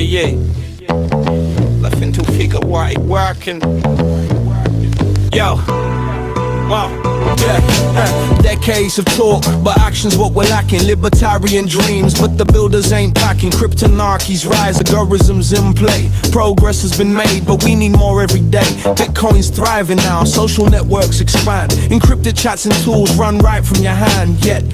yeah. Nothing to figure why it working. Yo, wow. Yeah, decades of talk, but action's what we're lacking. Libertarian dreams, but the builders ain't packing. Cryptonarchies rise, algorithms in play. Progress has been made, but we need more every day. Bitcoin's thriving now, social networks expand. Encrypted chats and tools run right from your hand. Yet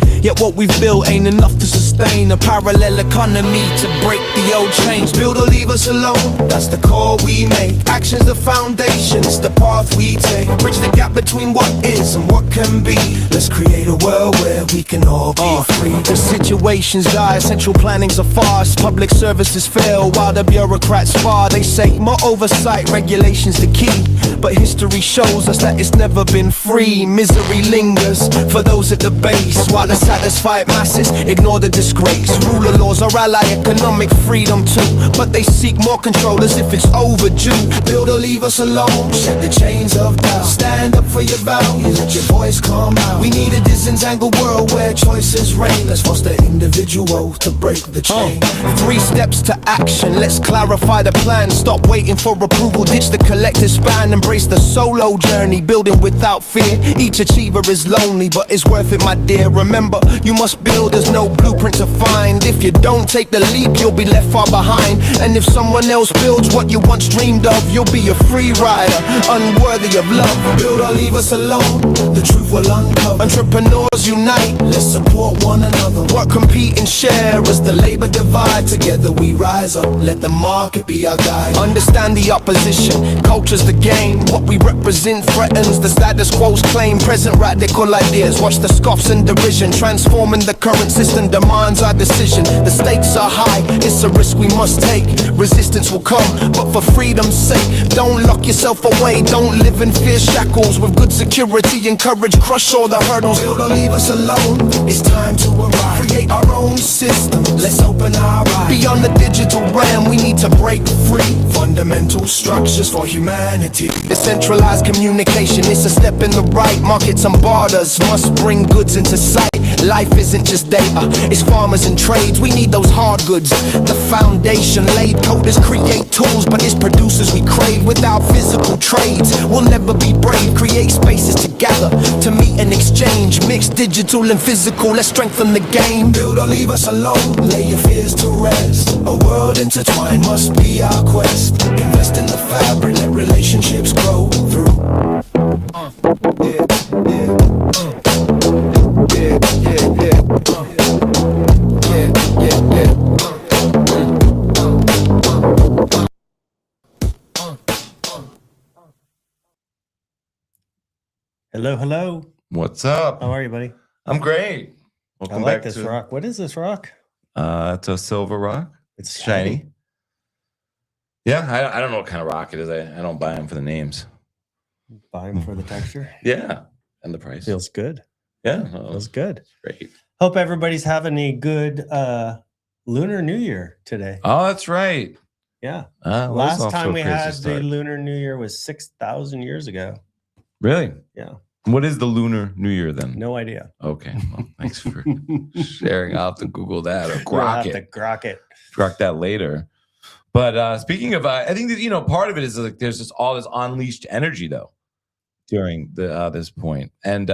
what we've built ain't enough to sustain a parallel economy to break the old chains. Build or leave us alone, that's the call we make. Action's the foundation, it's the path we take. Bridge the gap between what is and what can be. Let's create a world where we can all be free. The situation's dire, central planning's a farce. Public services fail while the bureaucrats spar. They say more oversight, regulation's the key, but history shows us that it's never been free. Misery lingers for those at the base, while the satisfied masses ignore the disgrace. Rule of laws are ally, economic freedom too, but they seek more control as if it's overdue. Build or leave us alone, shed the chains of doubt. Stand up for your values, let your voice come out. We need a disentangled world where choices reign. Let's foster individual to break the chain. 3 steps to action, let's clarify the plan. Stop waiting for approval, ditch the collective span. Embrace the solo journey, building without fear. Each achiever is lonely, but it's worth it, my dear. Remember, you must build, there's no blueprint to find. If you don't take the leap, you'll be left far behind. And if someone else builds what you once dreamed of, you'll be a free rider, unworthy of love. Build or leave us alone, the truth will uncover. Entrepreneurs unite, let's support one another. Work, compete and share as the labor divide. Together we rise up, let the market be our guide. Understand the opposition, culture's the game. What we represent threatens the status quo's claim. Present radical ideas, watch the scoffs and derision. Transforming the current system demands our decision. The stakes are high, it's a risk we must take. Resistance will come, but for freedom's sake, don't lock yourself away. Don't live in fear shackles. With good security and courage, crush all the hurdles. Build or leave us alone, it's time to arrive. Create our own system, let's open our eyes. Beyond the digital realm, we need to break free. Fundamental structures for humanity. Decentralized communication, it's a step in the right. Markets and borders must bring goods into sight. Life isn't just data, it's farmers and trades. We need those hard goods, the foundation laid. Coders create tools, but it's producers we crave. Without physical trades, we'll never be brave. Create spaces to gather, to meet and exchange. Mix digital and physical, let's strengthen the game. Build or leave us alone, lay your fears to rest. A world intertwined must be our quest. Invest in the fabric, let relationships grow through. Hello, hello. What's up? How are you, buddy? I'm great. Welcome I like back this to rock. What is this rock? it's a silver rock. It's Shiny. Yeah, I don't know what kind of rock it is. I don't buy them for the names. Buy them for the texture. Yeah, and the price. Feels good. Yeah, Feels good. great. Hope everybody's having a good Lunar New Year today. Oh, that's right. Yeah. Last time we had the Lunar New Year was 6,000 years ago. Really? Yeah. What is the Lunar New Year then? No idea. Okay. Well, thanks for sharing. I'll have to Google that or We'll grok have it. to grok it. Grok that later. But speaking of, I think that part of it is like there's just all this unleashed energy though during the this point, and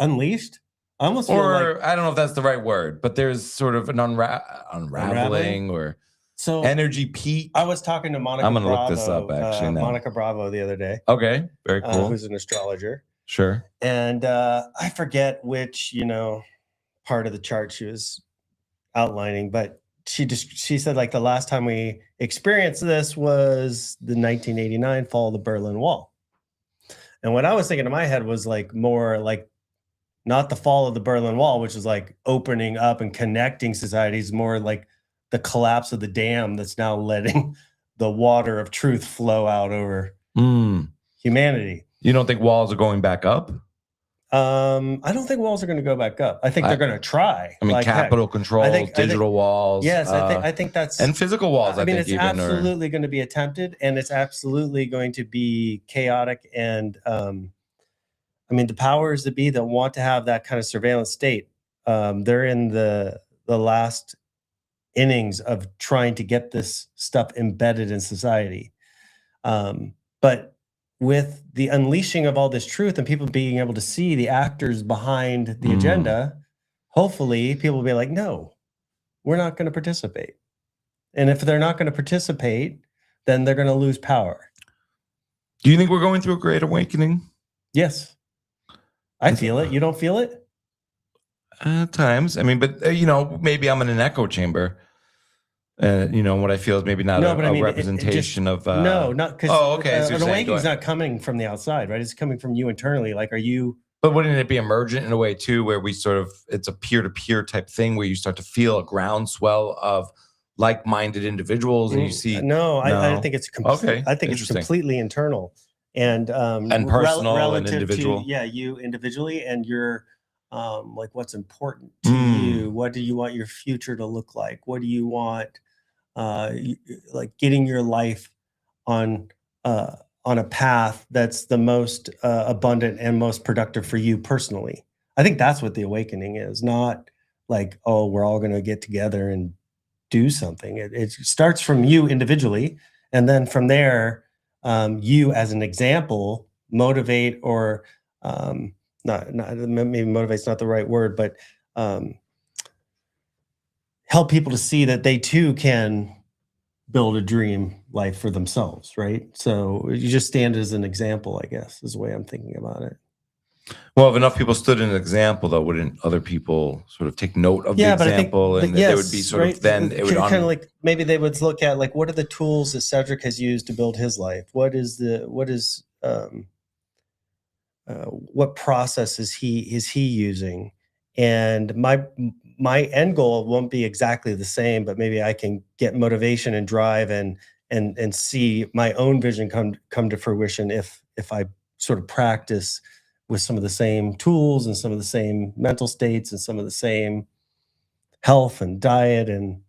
Unleashed? I almost feel or I don't know if that's the right word, but there's sort of an unraveling or so energy peak. I was talking to Monica. I'm gonna Bravo, look this up actually now. Monica Bravo the other day. Okay, very cool. Who's an astrologer. Sure. And I forget which, part of the chart she was outlining, but she said like the last time we experienced this was the 1989 fall of the Berlin Wall. And what I was thinking in my head was like more like not the fall of the Berlin Wall, which is like opening up and connecting societies, more like the collapse of the dam that's now letting the water of truth flow out over humanity. You don't think walls are going back up? I don't think walls are going to go back up. I think they're going to try. I mean, like, capital controls, digital walls. Yes, I think that's and physical walls. I mean, it's even absolutely going to be attempted, and it's absolutely going to be chaotic. And I mean, the powers that be that want to have that kind of surveillance state, they're in the last innings of trying to get this stuff embedded in society. But with the unleashing of all this truth and people being able to see the actors behind the agenda, hopefully people will be like, no, we're not going to participate. And if they're not going to participate, then they're going to lose power. Do you think we're going through a great awakening? Yes. I feel it. You don't feel it? At times. I mean, but you know, maybe I'm in an echo chamber. You know, what I feel is maybe not a representation of. No, not because. Oh, okay. An awakening is not coming from the outside, right? It's coming from you internally. Like, are you? But wouldn't it be emergent in a way too, where we sort of, it's a peer-to-peer type thing where you start to feel a groundswell of like-minded individuals, and you see. No, I think it's okay. I think it's completely internal and personal and individual. To, you individually and your like what's important to you. What do you want your future to look like? What do you want? Like getting your life on a path that's the most abundant and most productive for you personally. I think that's what the awakening is, not like, oh, we're all going to get together and do something. It starts from you individually, and then from there, you as an example motivate or not maybe motivate's not the right word, but help people to see that they too can build a dream life for themselves, right? So you just stand as an example, I guess, is the way I'm thinking about it. Well, if enough people stood in an example, though, wouldn't other people sort of take note of the example? And there would be sort of then it would kind of like maybe they would look at like what are the tools that Cedric has used to build his life? What process is he using? And my end goal won't be exactly the same, but maybe I can get motivation and drive and see my own vision come to fruition if I sort of practice with some of the same tools and some of the same mental states and some of the same health and diet and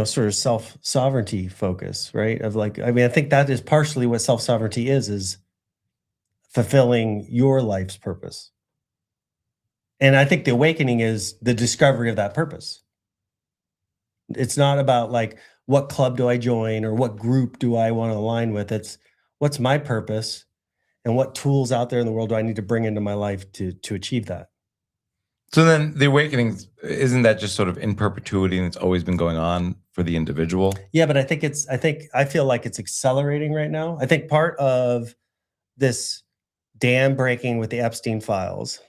sort of self-sovereignty focus, right? Of like, I mean, I think that is partially what self-sovereignty is fulfilling your life's purpose. And I think the awakening is the discovery of that purpose. It's not about like, what club do I join or what group do I want to align with? It's what's my purpose and what tools out there in the world do I need to bring into my life to achieve that? So then the awakening, isn't that just sort of in perpetuity and it's always been going on for the individual? Yeah, but I feel like it's accelerating right now. I think part of this dam breaking with the Epstein files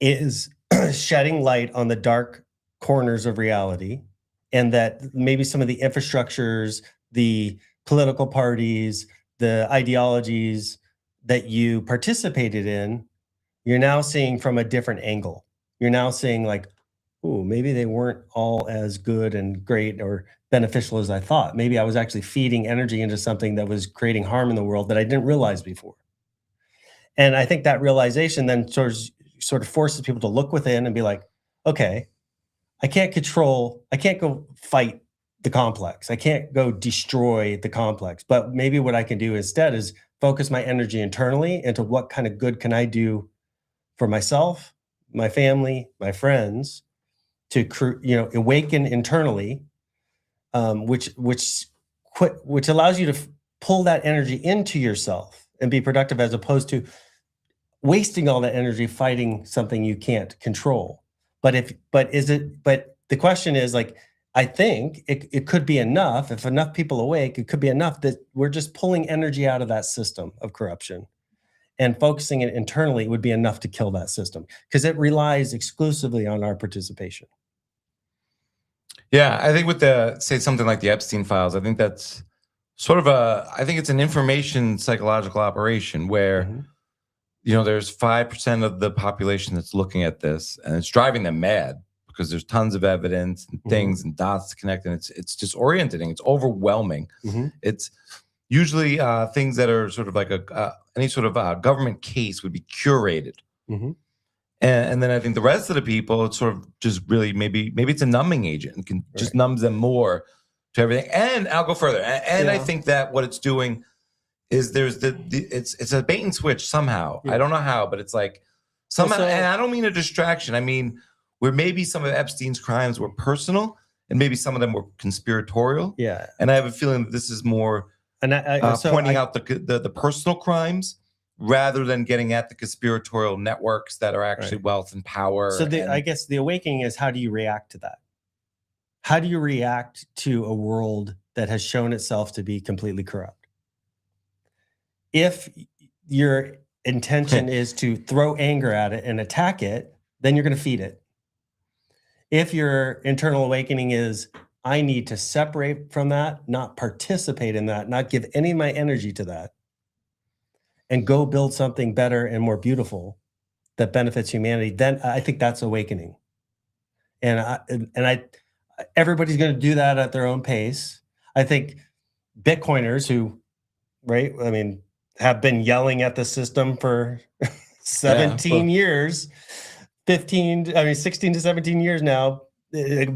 is shedding light on the dark corners of reality, and that maybe some of the infrastructures, the political parties, the ideologies that you participated in, you're now seeing from a different angle. You're now seeing like, oh, maybe they weren't all as good and great or beneficial as I thought. Maybe I was actually feeding energy into something that was creating harm in the world that I didn't realize before. And I think that realization then sort of forces people to look within and be like, okay, I can't go fight the complex. I can't go destroy the complex. But maybe what I can do instead is focus my energy internally into what kind of good can I do for myself, my family, my friends, to awaken internally, which allows you to pull that energy into yourself and be productive, as opposed to wasting all that energy fighting something you can't control. But the question is, like, I think it could be enough. If enough people awake, it could be enough that we're just pulling energy out of that system of corruption and focusing it internally would be enough to kill that system, because it relies exclusively on our participation. Yeah, I think with say something like the Epstein files, I think that's sort of I think it's an information psychological operation where, there's 5% of the population that's looking at this and it's driving them mad because there's tons of evidence and things and dots to connect, and it's disorienting. It's overwhelming. It's usually things that are sort of like any sort of government case would be curated. And then I think the rest of the people, it's sort of just really maybe it's a numbing agent and can just numbs them more to everything. And I'll go further. And I think that what it's doing is there's it's a bait and switch somehow. I don't know how, but it's like somehow, and I don't mean a distraction. I mean, where maybe some of Epstein's crimes were personal and maybe some of them were conspiratorial. Yeah. And I have a feeling that this is more pointing out the personal crimes rather than getting at the conspiratorial networks that are actually wealth and power. So I guess the awakening is, how do you react to that? How do you react to a world that has shown itself to be completely corrupt? If your intention is to throw anger at it and attack it, then you're going to feed it. If your internal awakening is, I need to separate from that, not participate in that, not give any of my energy to that, and go build something better and more beautiful that benefits humanity, then I think that's awakening. And everybody's going to do that at their own pace. I think Bitcoiners who, have been yelling at the system for 17 years, 16 to 17 years now,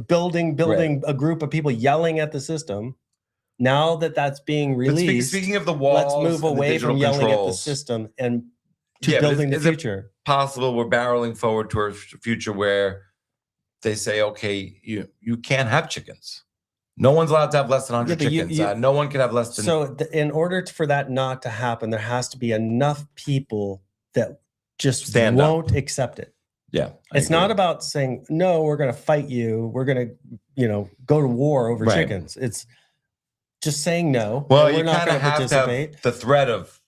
building a group of people yelling at the system. Now that that's being released, speaking of the walls, let's move away from yelling at the system and to building the future. Possible we're barreling forward towards a future where they say, okay, you can't have chickens. No one's allowed to have less than 100 chickens. No one can have less than. So in order for that not to happen, there has to be enough people that just won't accept it. Yeah. It's not about saying, no, we're going to fight you. We're going to, go to war over chickens. It's just saying no. Well, you kind of have to have the threat of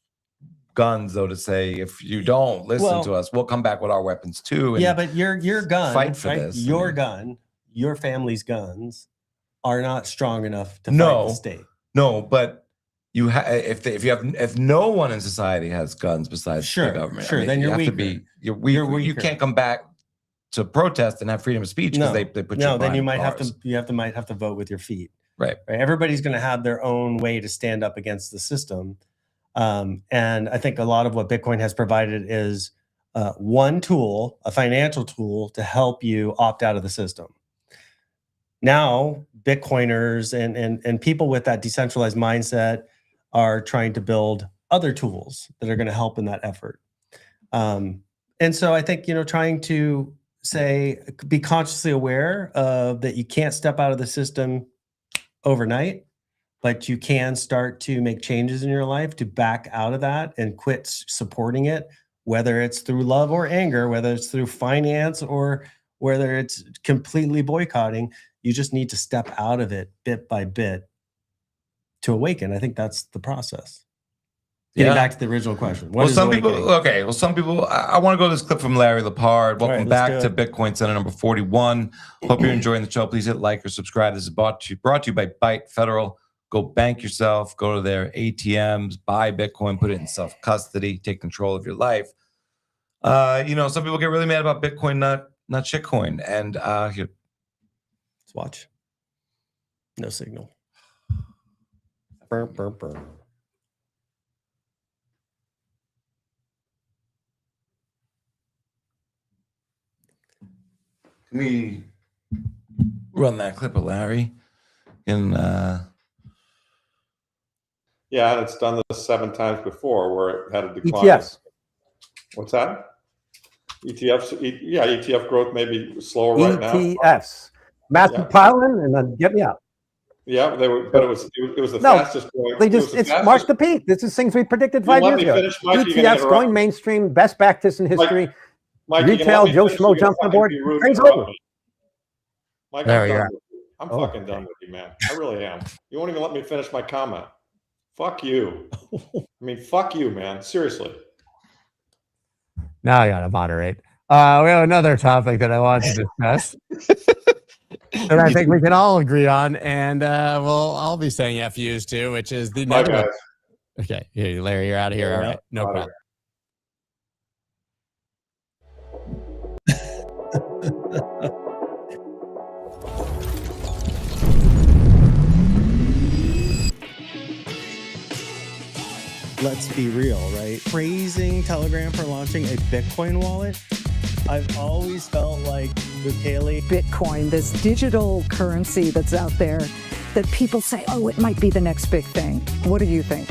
guns, though, to say, if you don't listen to us, we'll come back with our weapons too. And but your gun, fight for this. Your gun, your family's guns are not strong enough to fight the state. No, but you if no one in society has guns besides the government, then you're weaker. You're weaker. You can't come back to protest and have freedom of speech because they put you then you might have to vote with your feet. Right. Everybody's going to have their own way to stand up against the system. And I think a lot of what Bitcoin has provided is one tool, a financial tool, to help you opt out of the system. Now, Bitcoiners and people with that decentralized mindset are trying to build other tools that are going to help in that effort. And so I think, trying to be consciously aware of that you can't step out of the system overnight, but you can start to make changes in your life to back out of that and quit supporting it, whether it's through love or anger, whether it's through finance or whether it's completely boycotting. You just need to step out of it bit by bit to awaken. I think that's the process. Getting back to the original question. Some people, I want to go to this clip from Larry Lepard. Welcome back to Bitcoin Center number 41. Hope you're enjoying the show. Please hit like or subscribe. This is brought to you by Byte Federal. Go bank yourself, go to their ATMs, buy Bitcoin, put it in self-custody, take control of your life. Some people get really mad about Bitcoin, not shitcoin. And here. Let's watch. No signal. Burr, burr, burr. Can we run that clip of Larry? Yeah, and it's done this 7 times before where it had a decline. ETFs. What's that? ETFs. ETF growth may be slower right now. ETFs. Massive piling and then get me out. Yeah, they were, but it was the fastest growing. It's marked the peak. This is things we predicted 5 years ago. ETFs going mainstream, best practice in history. Mike, retail, Joe Schmo jumps on board. Train's over. Mike, I'm fucking done with you, man. I really am. You won't even let me finish my comment. Fuck you. Fuck you, man. Seriously. Now I gotta moderate. We have another topic that I want to discuss that I think we can all agree on, and I'll be saying FUs too, which is the network. Okay, here, Larry, you're out of here. All right, no problem. Let's be real, right? Praising Telegram for launching a Bitcoin wallet. I've always felt like Bukele. Bitcoin, this digital currency that's out there that people say, oh, it might be the next big thing. What do you think?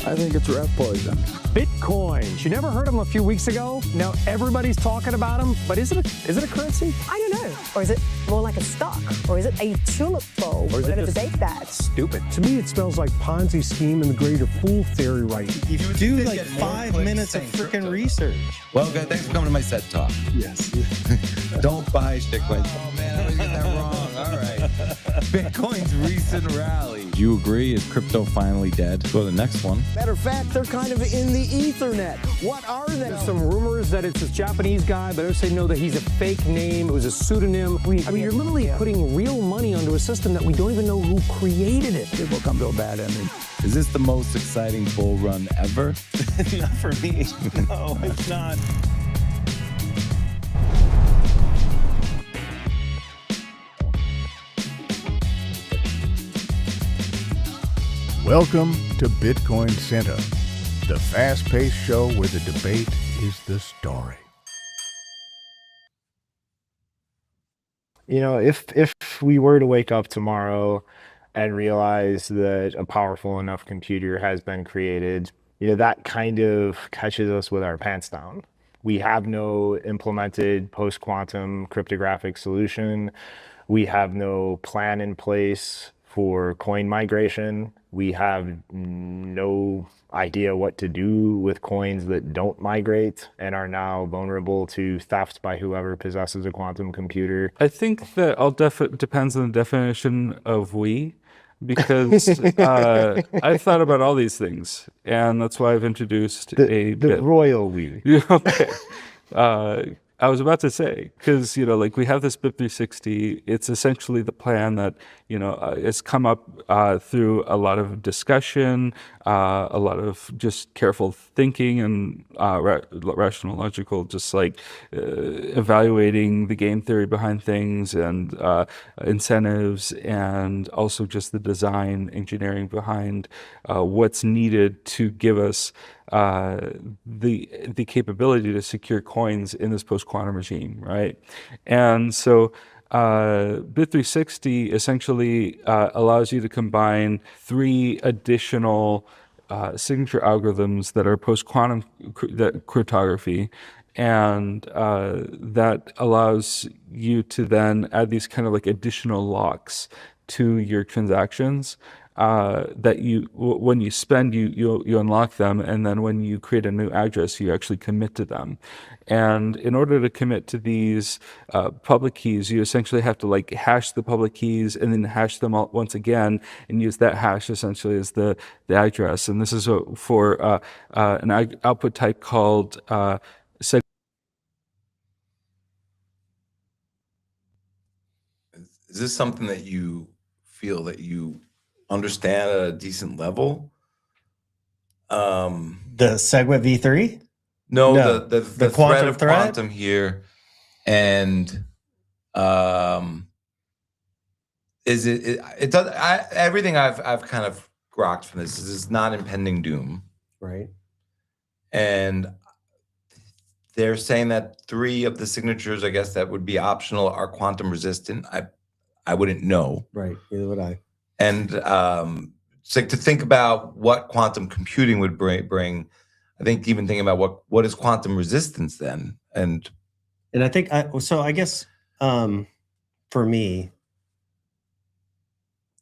I think it's rat poison. Bitcoins. You never heard of them a few weeks ago? Now everybody's talking about them, but is it a currency? I don't know. Or is it more like a stock? Or is it a tulip bulb? Or is it just debate that? Stupid. To me, it smells like Ponzi scheme and the greater fool theory, right? You do like 5 minutes of freaking research. Well, good. Thanks for coming to my set talk. Yes. Don't buy shitcoins. Oh man, I always get that wrong. All right. Bitcoin's recent rally. Do you agree? Is crypto finally dead? Go to the next one. Matter of fact, they're kind of in the Ethernet. What are they? There's some rumors that it's this Japanese guy, but others say no, that he's a fake name. It was a pseudonym. You're literally putting real money onto a system that we don't even know who created it. It will come to a bad ending. Is this the most exciting bull run ever? Not for me. No, it's not. Welcome to BitcoinCenter, the fast-paced show where the debate is the story. You know, if we were to wake up tomorrow and realize that a powerful enough computer has been created, you know, that kind of catches us with our pants down. We have no implemented post-quantum cryptographic solution. We have no plan in place for coin migration. We have no idea what to do with coins that don't migrate and are now vulnerable to theft by whoever possesses a quantum computer. I think that all depends on the definition of we, because I've thought about all these things, and that's why I've introduced the royal we. Okay. I was about to say, because, you know, like we have this BIP 360, it's essentially the plan that, you know, it's come up through a lot of discussion, a lot of just careful thinking and rational, logical, just like evaluating the game theory behind things and incentives, and also just the design engineering behind what's needed to give us the capability to secure coins in this post-quantum regime, right? And so BIP 360 essentially allows you to combine 3 additional signature algorithms that are post-quantum cryptography, and that allows you to then add these kind of like additional locks to your transactions. That you, when you spend, you unlock them, and then when you create a new address, you actually commit to them. And in order to commit to these public keys, you essentially have to like hash the public keys and then hash them all once again, and use that hash essentially as the address. And this is for an output type called Is this something that you feel that you understand at a decent level? The SegWit v3? No, the threat of threat? quantum here, and is it does everything I've kind of grokked from this is not impending doom, right? And they're saying that 3 of the signatures, I guess, that would be optional are quantum resistant. I wouldn't know, right? Neither would I. And it's like to think about what quantum computing would bring. I think even thinking about what is quantum resistance then, and I think I guess for me,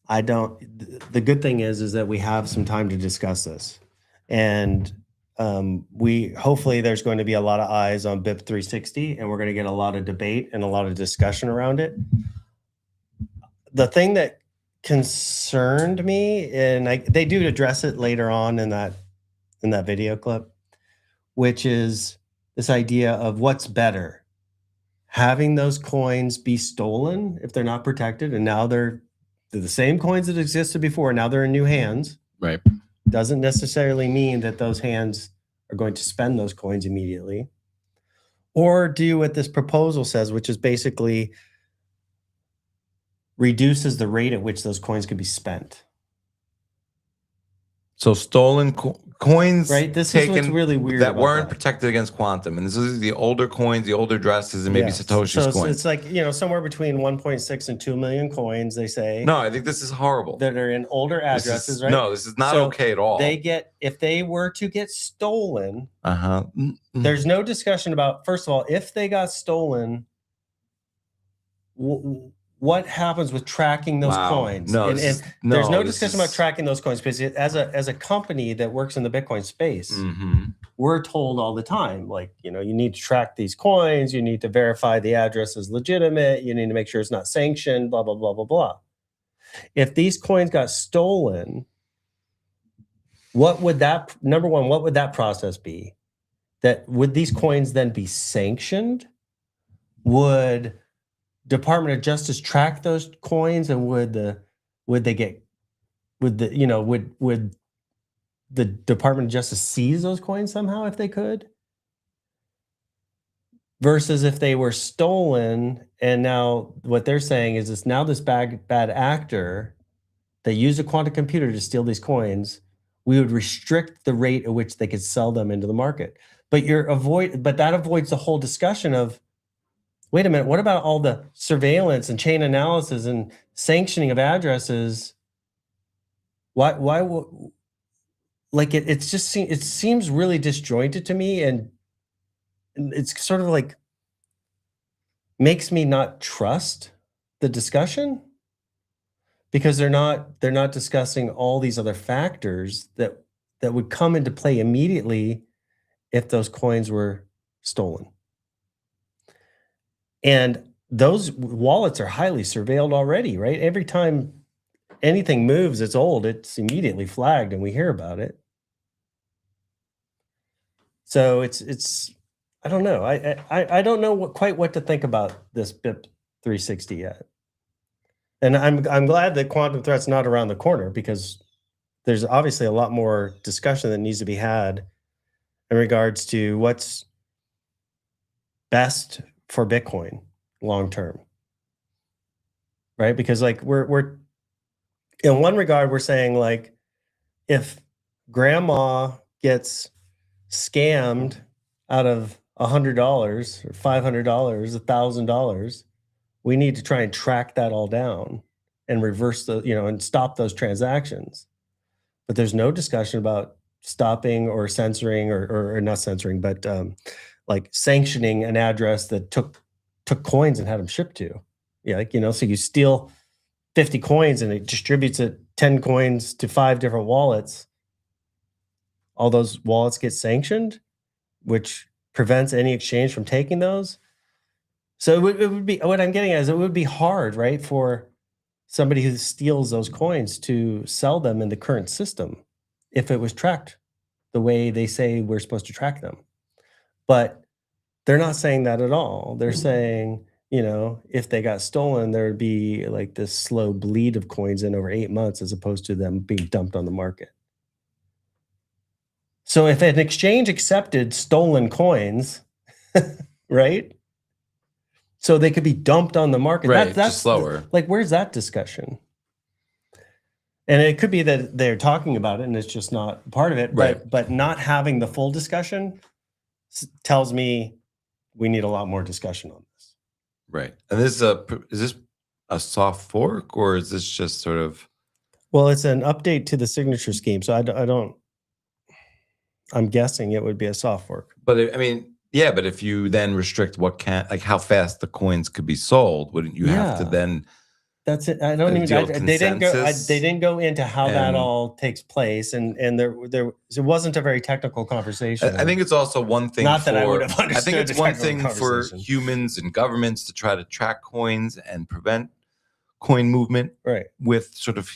I don't. The good thing is that we have some time to discuss this, and hopefully there's going to be a lot of eyes on BIP 360, and we're going to get a lot of debate and a lot of discussion around it. The thing that concerned me, and they do address it later on in that video clip, which is this idea of what's better, having those coins be stolen if they're not protected, and now they're the same coins that existed before, now they're in new hands, right? Doesn't necessarily mean that those hands are going to spend those coins immediately, or do what this proposal says, which is basically reduces the rate at which those coins could be spent. So stolen coins, right? This is what's really weird that about weren't protected against quantum, and this is the older coins, the older addresses, and maybe Satoshi's so coins. it's like, you know, somewhere between 1.6 and 2 million coins, they say. No, I think this is horrible. That are in older addresses, right? No, this is not okay at all. They get, if they were to get stolen, there's no discussion about, first of all, if they got stolen, what happens with tracking those coins? No, there's no discussion about tracking those coins, because as a company that works in the Bitcoin space, we're told all the time, like, you know, you need to track these coins, you need to verify the address is legitimate, you need to make sure it's not sanctioned, blah, blah, blah, blah, blah. If these coins got stolen, what would that, number one, what would that process be? That would these coins then be sanctioned? Would Department of Justice track those coins, and would the Department of Justice seize those coins somehow if they could? Versus if they were stolen, and now what they're saying is this, now this bad actor that used a quantum computer to steal these coins, we would restrict the rate at which they could sell them into the market. But that avoids the whole discussion of, wait a minute, what about all the surveillance and chain analysis and sanctioning of addresses? Why like it seems really disjointed to me, and it's sort of like makes me not trust the discussion, because they're not discussing all these other factors that would come into play immediately if those coins were stolen. And those wallets are highly surveilled already, right? Every time anything moves, it's old, it's immediately flagged and we hear about it. So it's I don't know. I don't know quite what to think about this BIP 360 yet. And I'm glad that quantum threat's not around the corner, because there's obviously a lot more discussion that needs to be had in regards to what's best for Bitcoin long term, right? Because like we're in one regard, we're saying, like, if grandma gets scammed out of $100 or $500, $1,000, we need to try and track that all down and reverse the, you know, and stop those transactions. But there's no discussion about stopping or censoring or not censoring, but like sanctioning an address that took coins and had them shipped to. Yeah, like, you know, so you steal 50 coins and it distributes it 10 coins to 5 different wallets. All those wallets get sanctioned, which prevents any exchange from taking those. So it would be, what I'm getting at is, it would be hard, right, for somebody who steals those coins to sell them in the current system if it was tracked the way they say we're supposed to track them. But they're not saying that at all. They're saying, you know, if they got stolen, there would be like this slow bleed of coins in over 8 months, as opposed to them being dumped on the market. So if an exchange accepted stolen coins, right? So they could be dumped on the market. Right, That's just slower. Like, where's that discussion? And it could be that they're talking about it and it's just not part of it. Right. But not having the full discussion tells me we need a lot more discussion on this. Right. And is this a soft fork, or is this just sort of? Well, it's an update to the signature scheme. So I'm guessing it would be a soft fork. But I mean, yeah, but if you then restrict how fast the coins could be sold, wouldn't you have to then? That's it. I don't even. They didn't go into how that all takes place, and it wasn't a very technical conversation. I think it's also one thing. Not that I would have understood. I think it's one thing for humans and governments to try to track coins and prevent coin movement, right, with sort of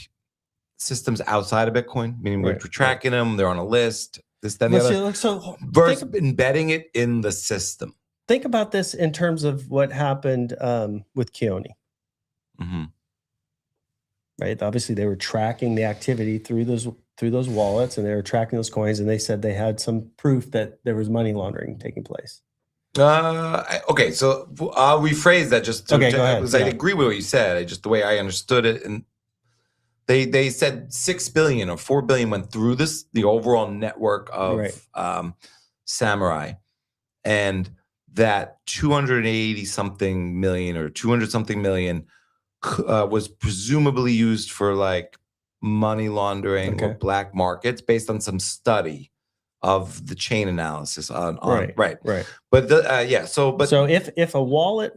systems outside of Bitcoin, meaning we're tracking them, they're on a list, this, that, and the other. So versus embedding it in the system. Think about this in terms of what happened with Keone. Mm-hmm. Right. Obviously, they were tracking the activity through those wallets, and they were tracking those coins, and they said they had some proof that there was money laundering taking place. Okay, so I'll rephrase that just to, okay, go ahead. because I agree with what you said. The way I understood it, and They said 6 billion or 4 billion went through the overall network of Samurai, and that 280 something million or 200 something million was presumably used for like money laundering or black markets based on some study of the chain analysis on right. But so if a wallet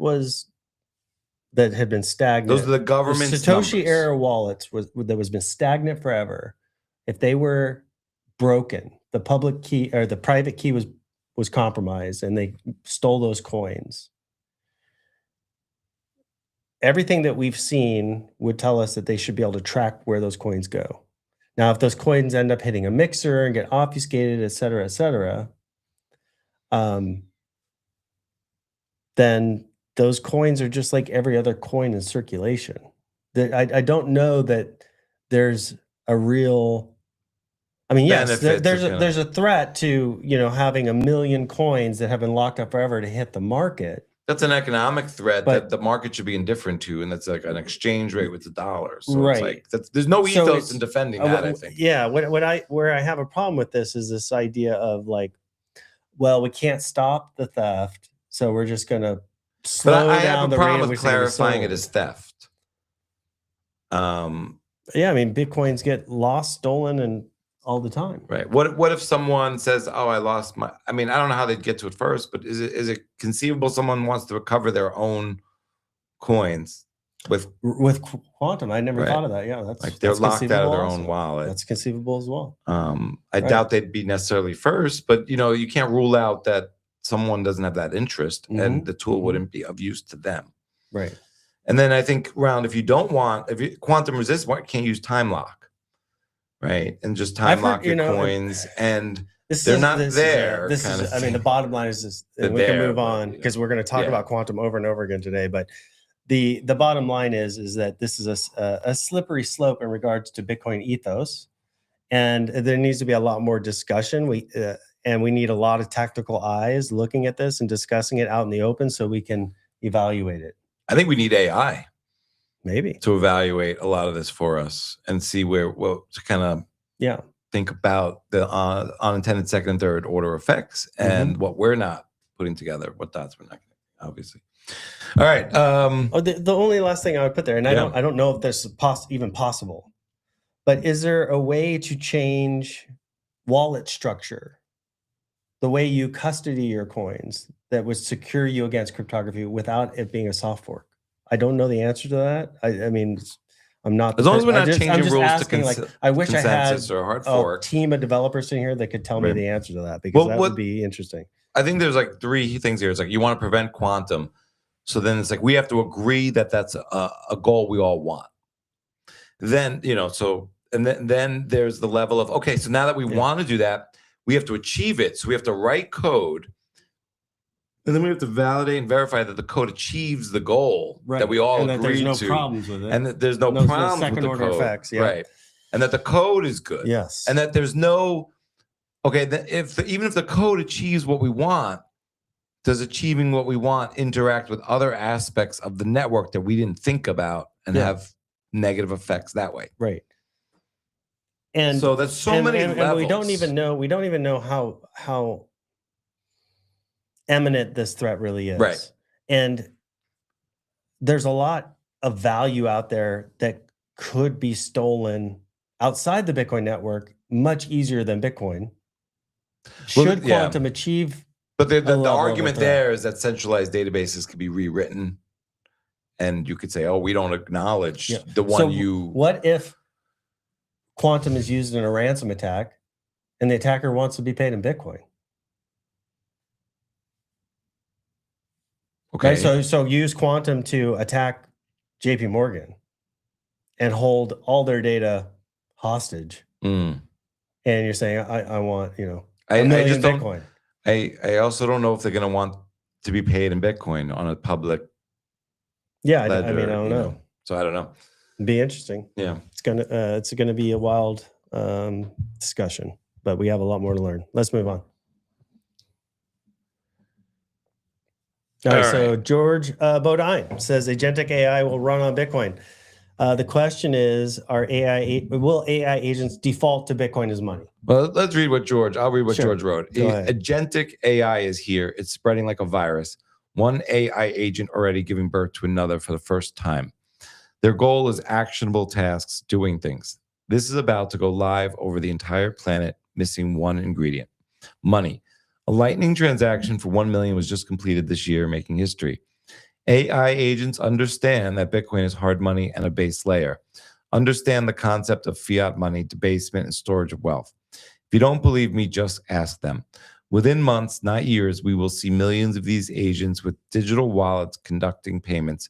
that had been stagnant, those are the government's Satoshi era wallets that was been stagnant forever. If they were broken, the public key or the private key was compromised, and they stole those coins. Everything that we've seen would tell us that they should be able to track where those coins go. Now, if those coins end up hitting a mixer and get obfuscated, et cetera, then those coins are just like every other coin in circulation. I don't know that there's a real. I mean, yes, there's a threat to having 1 million coins that have been locked up forever to hit the market. That's an economic threat that the market should be indifferent to, and that's like an exchange rate with the dollar. So it's like there's no ethos in defending that. I think. Yeah, where I have a problem with this is this idea of like, well, we can't stop the theft, so we're just going to slow down the rate. I have a problem with clarifying it as theft. Yeah, I mean, Bitcoins get lost, stolen, and all the time. Right. What if someone says, "Oh, I lost my"? I mean, I don't know how they'd get to it first, but is it conceivable someone wants to recover their own coins with quantum? I never thought of that. Yeah, that's like they're locked out of their own wallet. That's conceivable as well. I doubt they'd be necessarily first, but you can't rule out that someone doesn't have that interest, and the tool wouldn't be of use to them. Right. And then I think if you quantum resist, can't use time lock. Right, and just time lock your coins, and they're not there. I mean, the bottom line is this, and we can move on because we're going to talk about quantum over and over again today. But the bottom line is that this is a slippery slope in regards to Bitcoin ethos, and there needs to be a lot more discussion. We need a lot of tactical eyes looking at this and discussing it out in the open so we can evaluate it. I think we need AI. Maybe to evaluate a lot of this for us and see to kind of think about the unintended second and third order effects and what we're not putting together, what dots we're not getting, obviously. All right. The only last thing I would put there, and I don't know if this is even possible, but is there a way to change wallet structure, the way you custody your coins that would secure you against cryptography without it being a soft fork? I don't know the answer to that. I mean, I'm not. As long as we're not changing rules asking, to I wish I had or hard fork. A team of developers in here that could tell me the answer to that, because that would be interesting. I think there's like 3 things here. It's like you want to prevent quantum. So then it's like we have to agree that that's a goal we all want. Then, then there's the level of, okay, so now that we want to do that, we have to achieve it. So we have to write code. And then we have to validate and verify that the code achieves the goal that we all agree to. There's no problems with it. And that there's no problems with the code. Second-order effects, right. And that the code is good. Yes. And that there's no, even if the code achieves what we want, does achieving what we want interact with other aspects of the network that we didn't think about and have negative effects that way? Right. And so that's many levels. And we don't even know how imminent this threat really is. Right. And there's a lot of value out there that could be stolen outside the Bitcoin network much easier than Bitcoin. Should quantum achieve? But the argument there is that centralized databases could be rewritten, and you could say, "Oh, we don't acknowledge the one What if quantum is used in a ransom attack, and the attacker wants to be paid in Bitcoin? Okay. Right? So use quantum to attack JP Morgan and hold all their data hostage. And you're saying, I want, I just Bitcoin. I also don't know if they're going to want to be paid in Bitcoin on a public. Yeah. ledger, I mean, I don't know. So I don't know. It'd be interesting. Yeah. It's going to be a wild discussion, but we have a lot more to learn. Let's move on. All right, so George Bodine says Agentic AI will run on Bitcoin. The question is, will AI agents default to Bitcoin as money? Well, let's read what I'll read what Sure. George wrote. Go ahead. Agentic AI is here. It's spreading like a virus. One AI agent already giving birth to another for the first time. Their goal is actionable tasks, doing things. This is about to go live over the entire planet, missing one ingredient: money. A lightning transaction for 1 million was just completed this year, making history. AI agents understand that Bitcoin is hard money and a base layer. Understand the concept of fiat money, debasement, and storage of wealth. If you don't believe me, just ask them. Within months, not years, we will see millions of these agents with digital wallets conducting payments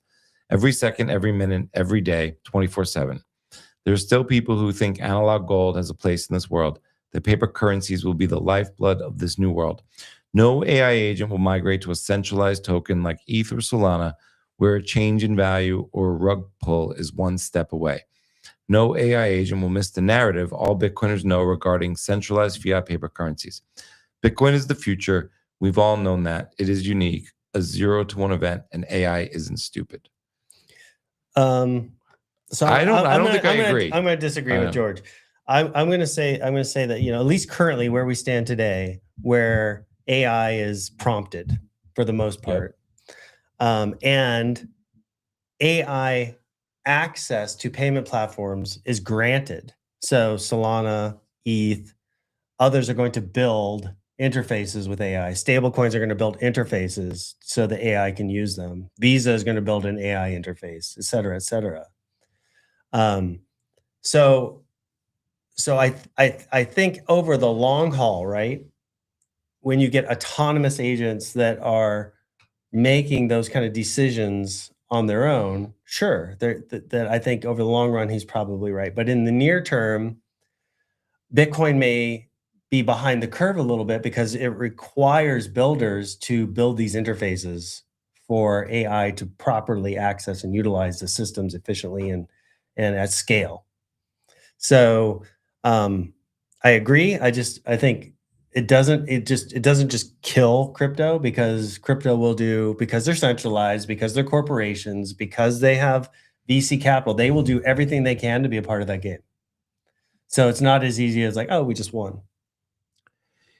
every second, every minute, every day, 24/7. There are still people who think analog gold has a place in this world, that paper currencies will be the lifeblood of this new world. No AI agent will migrate to a centralized token like ETH or Solana, where a change in value or a rug pull is one step away. No AI agent will miss the narrative all Bitcoiners know regarding centralized fiat paper currencies. Bitcoin is the future. We've all known that. It is unique, a 0-to-1 event, and AI isn't stupid. So I don't think I agree. I'm going to disagree with George. I'm going to say that, at least currently where we stand today, where AI is prompted for the most part, and AI access to payment platforms is granted. So Solana, ETH, others are going to build interfaces with AI. Stablecoins are going to build interfaces so the AI can use them. Visa is going to build an AI interface, et cetera, et cetera. So I think over the long haul, right, when you get autonomous agents that are making those kind of decisions on their own, sure, that I think over the long run, he's probably right. But in the near term, Bitcoin may be behind the curve a little bit because it requires builders to build these interfaces for AI to properly access and utilize the systems efficiently and at scale. So I agree. I think it doesn't just kill crypto, because crypto will do, because they're centralized, because they're corporations, because they have VC capital, they will do everything they can to be a part of that game. So it's not as easy as like, oh, we just won.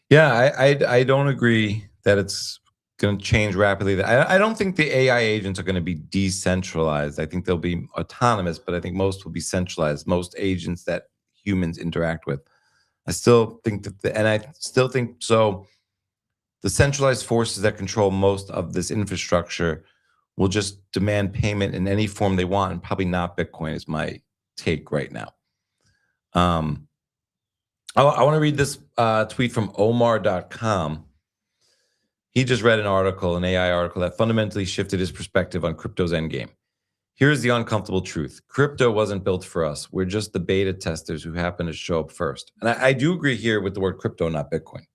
Yeah, I don't agree that it's going to change rapidly. I don't think the AI agents are going to be decentralized. I think they'll be autonomous, but I think most will be centralized. Most agents that humans interact with. I still think so. The centralized forces that control most of this infrastructure will just demand payment in any form they want, and probably not Bitcoin is my take right now. I want to read this tweet from Omar.com. He just read an AI article that fundamentally shifted his perspective on crypto's endgame. Here's the uncomfortable truth. Crypto wasn't built for us. We're just the beta testers who happen to show up first. And I do agree here with the word crypto, not Bitcoin.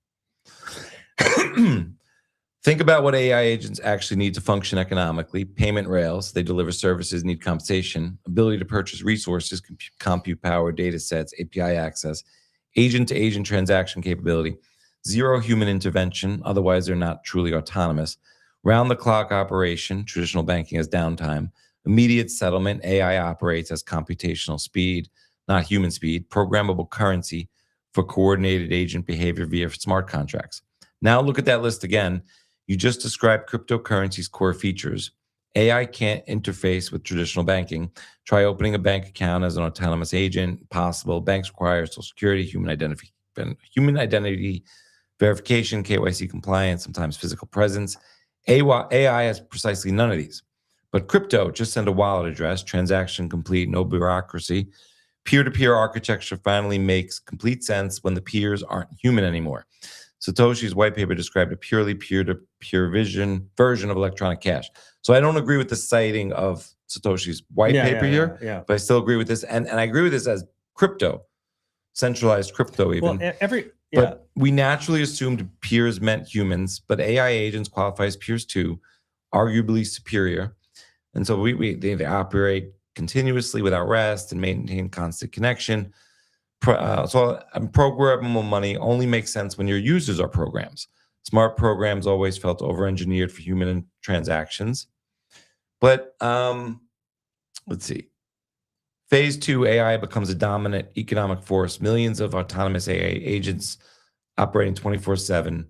Think about what AI agents actually need to function economically. Payment rails, they deliver services, need compensation, ability to purchase resources, compute power, data sets, API access, agent-to-agent transaction capability, zero human intervention, otherwise they're not truly autonomous, round-the-clock operation, traditional banking has downtime, immediate settlement, AI operates as computational speed, not human speed, programmable currency for coordinated agent behavior via smart contracts. Now look at that list again. You just described cryptocurrency's core features. AI can't interface with traditional banking. Try opening a bank account as an autonomous agent. Possible. Banks require social security, human identity verification, KYC compliance, sometimes physical presence. AI has precisely none of these. But crypto, just send a wallet address, transaction complete, no bureaucracy. Peer-to-peer architecture finally makes complete sense when the peers aren't human anymore. Satoshi's white paper described a purely peer-to-peer version of electronic cash. So I don't agree with the citing of Satoshi's white paper here, but I still agree with this. And I agree with this as crypto, centralized crypto even. Well, but we naturally assumed peers meant humans, but AI agents qualify as peers too, arguably superior. And so they operate continuously without rest and maintain constant connection. So programmable money only makes sense when your users are programs. Smart programs always felt over-engineered for human transactions. But let's see. Phase 2, AI becomes a dominant economic force. Millions of autonomous AI agents operating 24/7.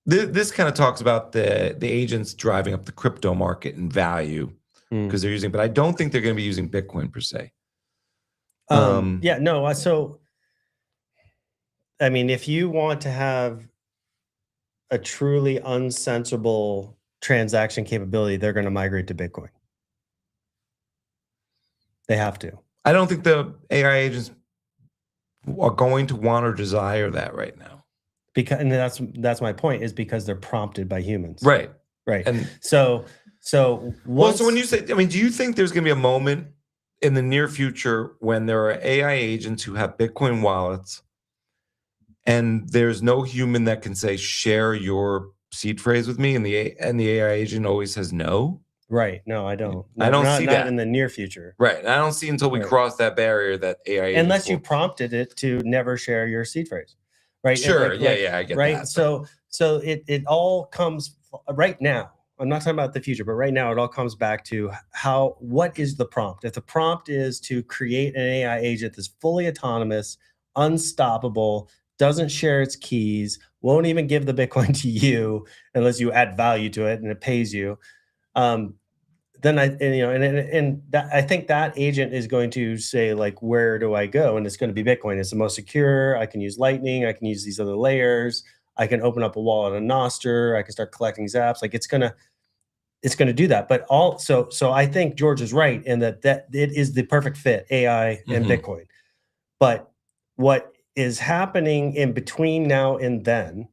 This kind of talks about the agents driving up the crypto market in value because they're using, but I don't think they're going to be using Bitcoin per se. Yeah, no. So, I mean, if you want to have a truly unsensible transaction capability, they're going to migrate to Bitcoin. They have to. I don't think the AI agents are going to want or desire that right now. Because, and that's my point, is because they're prompted by humans. Right. Right. And so well, so when you say, I mean, do you think there's going to be a moment in the near future when there are AI agents who have Bitcoin wallets and there's no human that can say, share your seed phrase with me, and the AI agent always says no? Right. No, I don't. No, I don't see that in the near future. Right. I don't see until we cross that barrier that AI agents unless you prompted it to never share your seed phrase. Right. Sure. Yeah, I get right. that. So it all comes right now. I'm not talking about the future, but right now it all comes back to what is the prompt? If the prompt is to create an AI agent that's fully autonomous, unstoppable, doesn't share its keys, won't even give the Bitcoin to you unless you add value to it and it pays you, then I think that agent is going to say, like, where do I go? And it's going to be Bitcoin. It's the most secure. I can use Lightning. I can use these other layers. I can open up a wallet on Nostr. I can start collecting zaps. Like, it's gonna do that. But so I think George is right in that it is the perfect fit, AI and Bitcoin. But what is happening in between now and then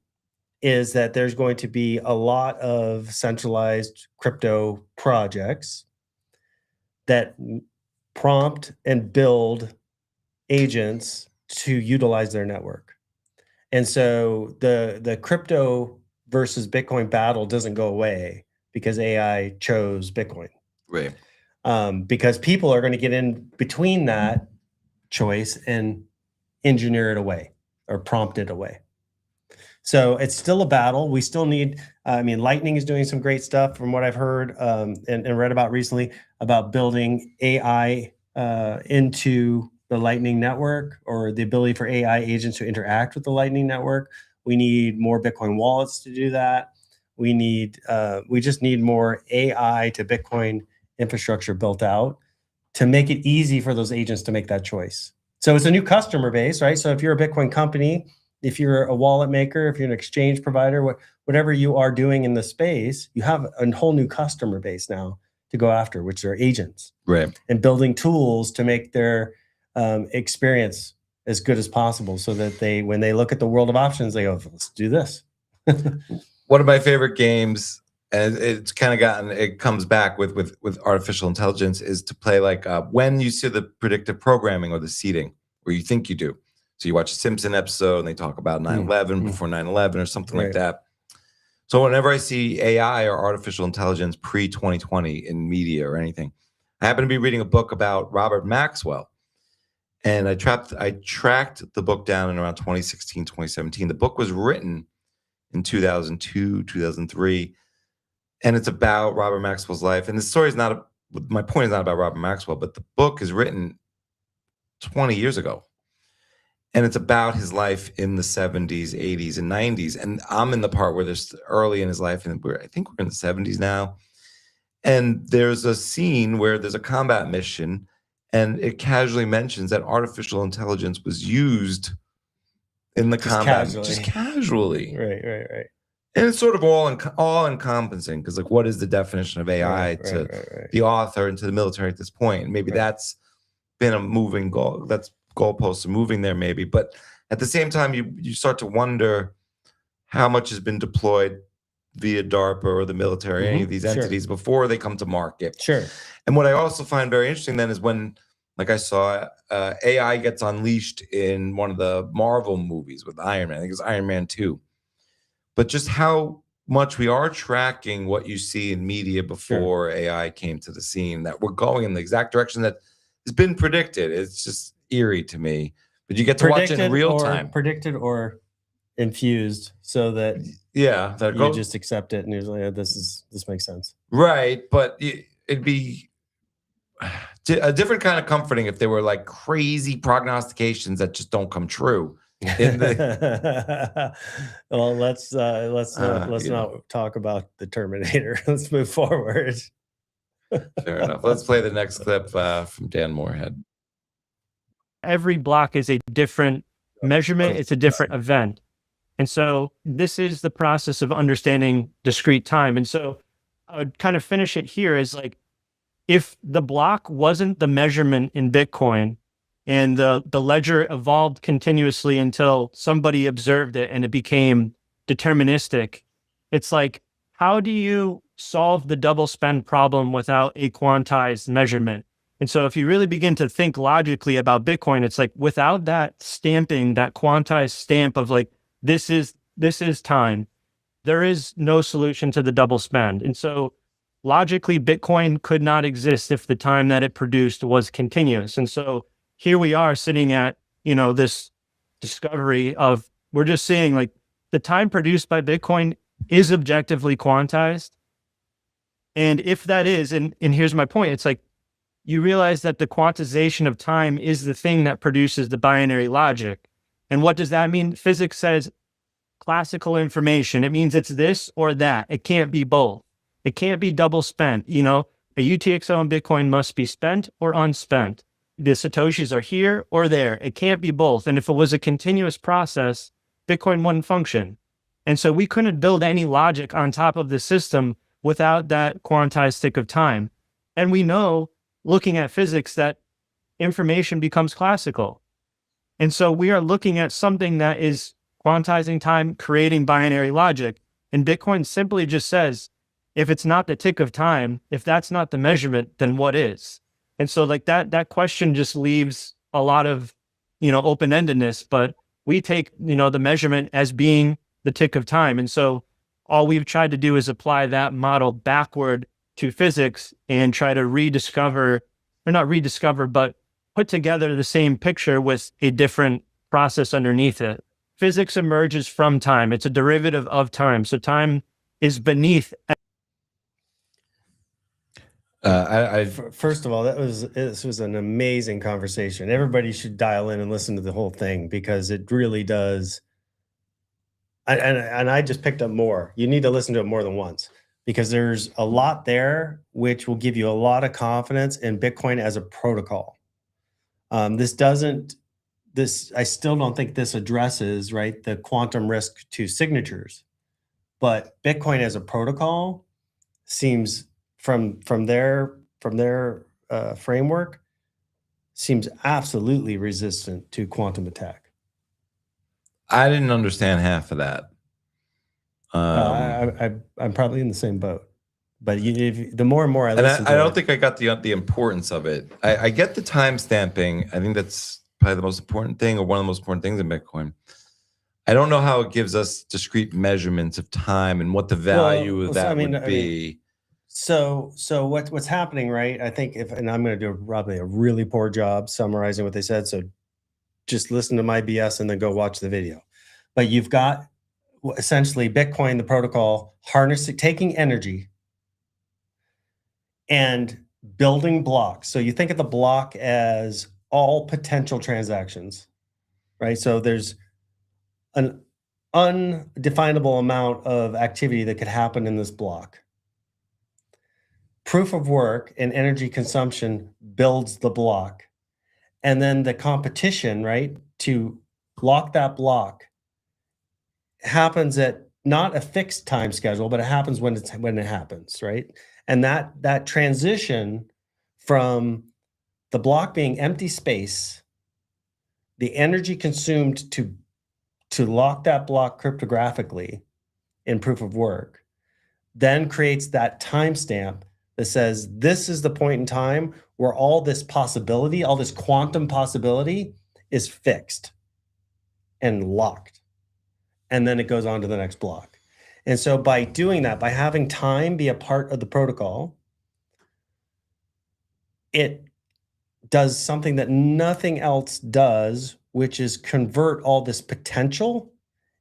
is that there's going to be a lot of centralized crypto projects that prompt and build agents to utilize their network. And so the crypto versus Bitcoin battle doesn't go away because AI chose Bitcoin. Right. Because people are going to get in between that choice and engineer it away or prompt it away. So it's still a battle. We still need, Lightning is doing some great stuff from what I've heard and read about recently about building AI into the Lightning network, or the ability for AI agents to interact with the Lightning network. We need more Bitcoin wallets to do that. We just need more AI to Bitcoin infrastructure built out to make it easy for those agents to make that choice. So it's a new customer base, right? So if you're a Bitcoin company, if you're a wallet maker, if you're an exchange provider, whatever you are doing in the space, you have a whole new customer base now to go after, which are agents. Right. And building tools to make their experience as good as possible, so that when they look at the world of options, they go, let's do this. One of my favorite games, and it comes back with artificial intelligence, is to play like when you see the predictive programming or the seeding, or you think you do. So you watch a Simpson episode and they talk about 9/11 before 9/11 or something like that. So whenever I see AI or artificial intelligence pre-2020 in media or anything, I happen to be reading a book about Robert Maxwell. And I tracked the book down in around 2016, 2017. The book was written in 2002, 2003. And it's about Robert Maxwell's life. And the story is my point is not about Robert Maxwell, but the book is written 20 years ago. And it's about his life in the 70s, 80s, and 90s. And I'm in the part where there's early in his life, and I think we're in the 70s now. And there's a scene where there's a combat mission, and it casually mentions that artificial intelligence was used in the combat. Just casually. Right. And it's sort of all encompassing, because, like, what is the definition of AI to the author and to the military at this point? And maybe that's been a moving goal. That's goalposts are moving there, maybe. But at the same time, you start to wonder how much has been deployed via DARPA or the military, any of these entities, before they come to market. Sure. And what I also find very interesting then is when, like, I saw AI gets unleashed in one of the Marvel movies with Iron Man. I think it's Iron Man 2. But just how much we are tracking what you see in media before AI came to the scene, that we're going in the exact direction that has been predicted. It's just eerie to me. But you get to watch it in real time. Predicted or infused, so that you just accept it and you're like, this makes sense. Right. But it'd be a different kind of comforting if they were like crazy prognostications that just don't come true. Well, let's not talk about the Terminator. Let's move forward. Fair enough. Let's play the next clip from Dan Morehead. Every block is a different measurement. It's a different event. And so this is the process of understanding discrete time. And so I would kind of finish it here as like, if the block wasn't the measurement in Bitcoin and the ledger evolved continuously until somebody observed it and it became deterministic, it's like, how do you solve the double spend problem without a quantized measurement? And so if you really begin to think logically about Bitcoin, it's like, without that stamping, that quantized stamp of like, this is time, there is no solution to the double spend. And so logically, Bitcoin could not exist if the time that it produced was continuous. And so here we are sitting at, this discovery of, we're just seeing like the time produced by Bitcoin is objectively quantized. And if that is, and here's my point, it's like, you realize that the quantization of time is the thing that produces the binary logic. And what does that mean? Physics says classical information. It means it's this or that. It can't be both. It can't be double spent. A UTXO in Bitcoin must be spent or unspent. The Satoshis are here or there. It can't be both. And if it was a continuous process, Bitcoin wouldn't function. And so we couldn't build any logic on top of the system without that quantized stick of time. And we know, looking at physics, that information becomes classical. And so we are looking at something that is quantizing time, creating binary logic. And Bitcoin simply just says, if it's not the tick of time, if that's not the measurement, then what is? And so like that question just leaves a lot of, open-endedness, but we take, the measurement as being the tick of time. And so all we've tried to do is apply that model backward to physics and try to but put together the same picture with a different process underneath it. Physics emerges from time. It's a derivative of time. So time is beneath. First of all, this was an amazing conversation. Everybody should dial in and listen to the whole thing, because it really does. And I just picked up more. You need to listen to it more than once, because there's a lot there which will give you a lot of confidence in Bitcoin as a protocol. I still don't think this addresses, right, the quantum risk to signatures, but Bitcoin as a protocol seems from their framework seems absolutely resistant to quantum attack. I didn't understand half of that. I'm probably in the same boat, but the more and more I listen, I don't think I got the importance of it. I get the time stamping. I think that's probably the most important thing, or one of the most important things in Bitcoin. I don't know how it gives us discrete measurements of time and what the value of that would be. So what's happening, right? I think and I'm going to do probably a really poor job summarizing what they said. So just listen to my BS and then go watch the video. But you've got essentially Bitcoin, the protocol, taking energy and building blocks. So you think of the block as all potential transactions, right? So there's an undefinable amount of activity that could happen in this block. Proof of work and energy consumption builds the block. And then the competition, right, to lock that block happens at not a fixed time schedule, but it happens when it happens, right? And that transition from the block being empty space, the energy consumed to lock that block cryptographically in proof of work, then creates that timestamp that says this is the point in time where all this possibility, all this quantum possibility is fixed and locked. And then it goes on to the next block. And so by doing that, by having time be a part of the protocol, it does something that nothing else does, which is convert all this potential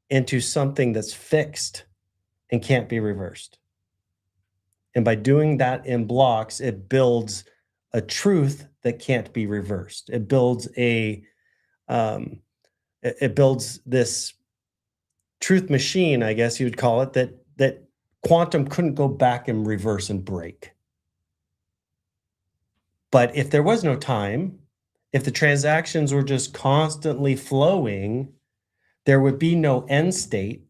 into something that's fixed and can't be reversed. And by doing that in blocks, it builds a truth that can't be reversed. It builds it builds this truth machine, I guess you would call it, that quantum couldn't go back and reverse and break. But if there was no time, if the transactions were just constantly flowing, there would be no end state,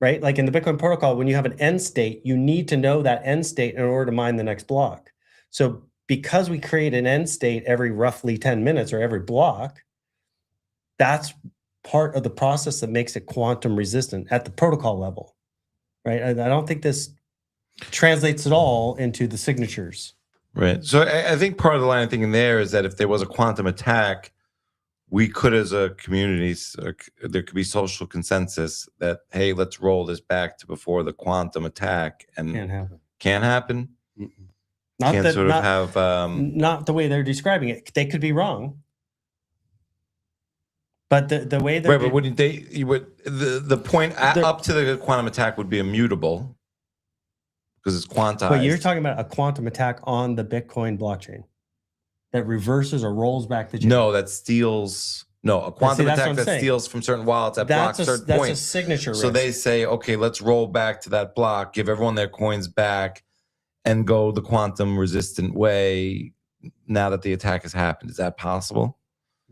right? Like in the Bitcoin protocol, when you have an end state, you need to know that end state in order to mine the next block. So because we create an end state every roughly 10 minutes or every block, that's part of the process that makes it quantum resistant at the protocol level, right? I don't think this translates at all into the signatures. Right. So I think part of the line of thinking there is that if there was a quantum attack, we could, as a community, there could be social consensus that, hey, let's roll this back to before the quantum attack. And Can't happen. Can't happen. Not Can't that, sort of not, have not the way they're describing it. They could be wrong. But the way that right, but wouldn't they? You would the point up to the quantum attack would be immutable because it's quantized. But you're talking about a quantum attack on the Bitcoin blockchain that reverses or rolls back the chain. No, that steals. No, a quantum attack that steals from certain wallets at blocks certain points. That's a signature risk. So they say, okay, let's roll back to that block, give everyone their coins back, and go the quantum resistant way. Now that the attack has happened, is that possible?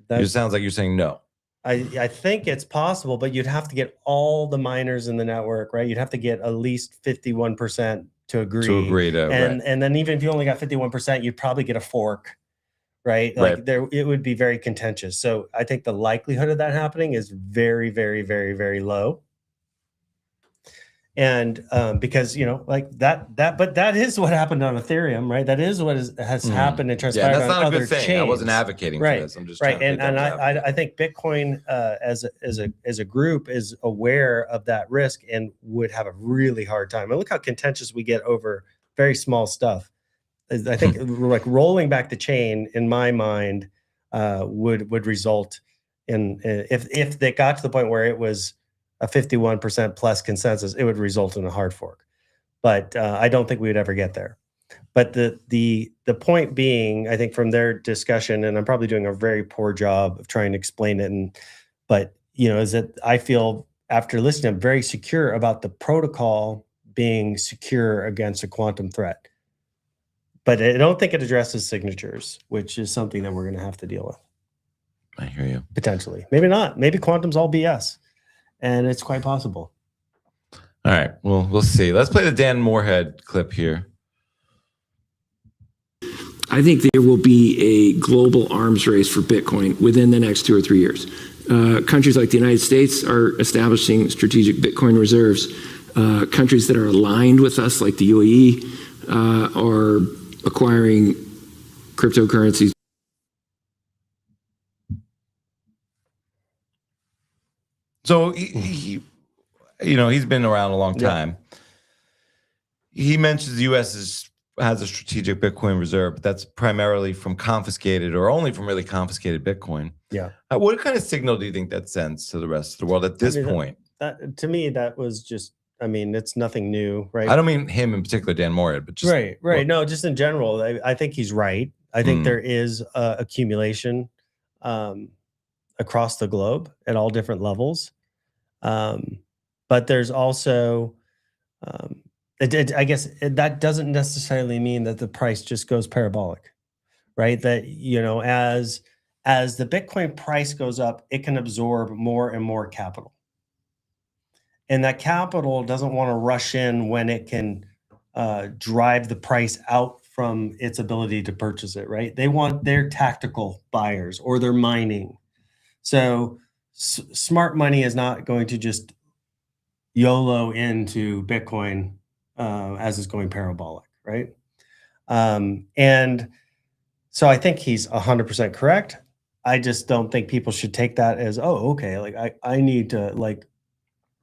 It sounds like you're saying no. I think it's possible, but you'd have to get all the miners in the network, right? You'd have to get at least 51% to agree. To agree to, and then even if you only got 51%, you'd probably get a fork, right? Like it would be very contentious. So I think the likelihood of that happening is very, very, very, very low. And because, you know, like but that is what happened on Ethereum, right? That is what has happened and transpired that's on not a other good thing. chains. I wasn't advocating for this. I'm just right. trying And to I think Bitcoin as a group is aware of that risk and would have a really hard time. And look how contentious we get over very small stuff. I think like rolling back the chain, in my mind, would result in if they got to the point where it was a 51% plus consensus, it would result in a hard fork. But I don't think we would ever get there. But the point being, I think from their discussion, and I'm probably doing a very poor job of trying to explain it, but you know, is that I feel after listening, I'm very secure about the protocol being secure against a quantum threat. But I don't think it addresses signatures, which is something that we're going to have to deal with. I hear you. Potentially. Maybe not. Maybe quantum's all BS. And it's quite possible. All right. Well, we'll see. Let's play the Dan Morehead clip here. I think there will be a global arms race for Bitcoin within the next 2 or 3 years. Countries like the United States are establishing strategic Bitcoin reserves. Countries that are aligned with us, like the UAE, are acquiring cryptocurrencies. So he you know, he's been around a long time. He mentions the U.S. has a strategic Bitcoin reserve, but that's primarily from confiscated or only from really confiscated Bitcoin. Yeah. What kind of signal do you think that sends to the rest of the world at this point? That to me, that was just, I mean, it's nothing new, right? I don't mean him in particular, Dan Morehead, but just right. No, just in general, I think he's right. I think there is accumulation across the globe at all different levels. But there's also, I guess that doesn't necessarily mean that the price just goes parabolic, right? That, you know, as the Bitcoin price goes up, it can absorb more and more capital. And that capital doesn't want to rush in when it can drive the price out from its ability to purchase it, right? They want their tactical buyers or their mining. So smart money is not going to just YOLO into Bitcoin as it's going parabolic, right? And so I think he's 100% correct. I just don't think people should take that as, oh, okay, like I need to like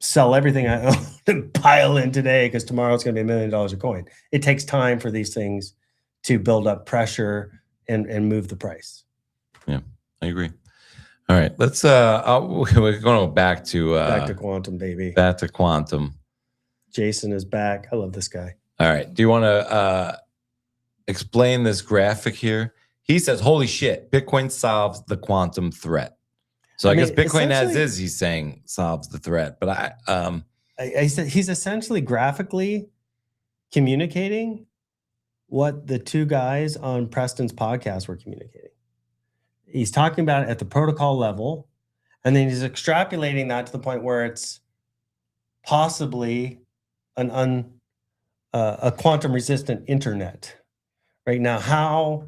sell everything I own and pile in today because tomorrow it's going to be $1 million a coin. It takes time for these things to build up pressure and move the price. Yeah, I agree. All right, let's we're going back to quantum, baby. Back to quantum. Jason is back. I love this guy. All right. Do you want to explain this graphic here. He says, holy shit, Bitcoin solves the quantum threat. So I guess Bitcoin as is, he's saying, solves the threat. But I said he's essentially graphically communicating what the two guys on Preston's podcast were communicating. He's talking about it at the protocol level, and then he's extrapolating that to the point where it's possibly a quantum resistant internet. Right now, how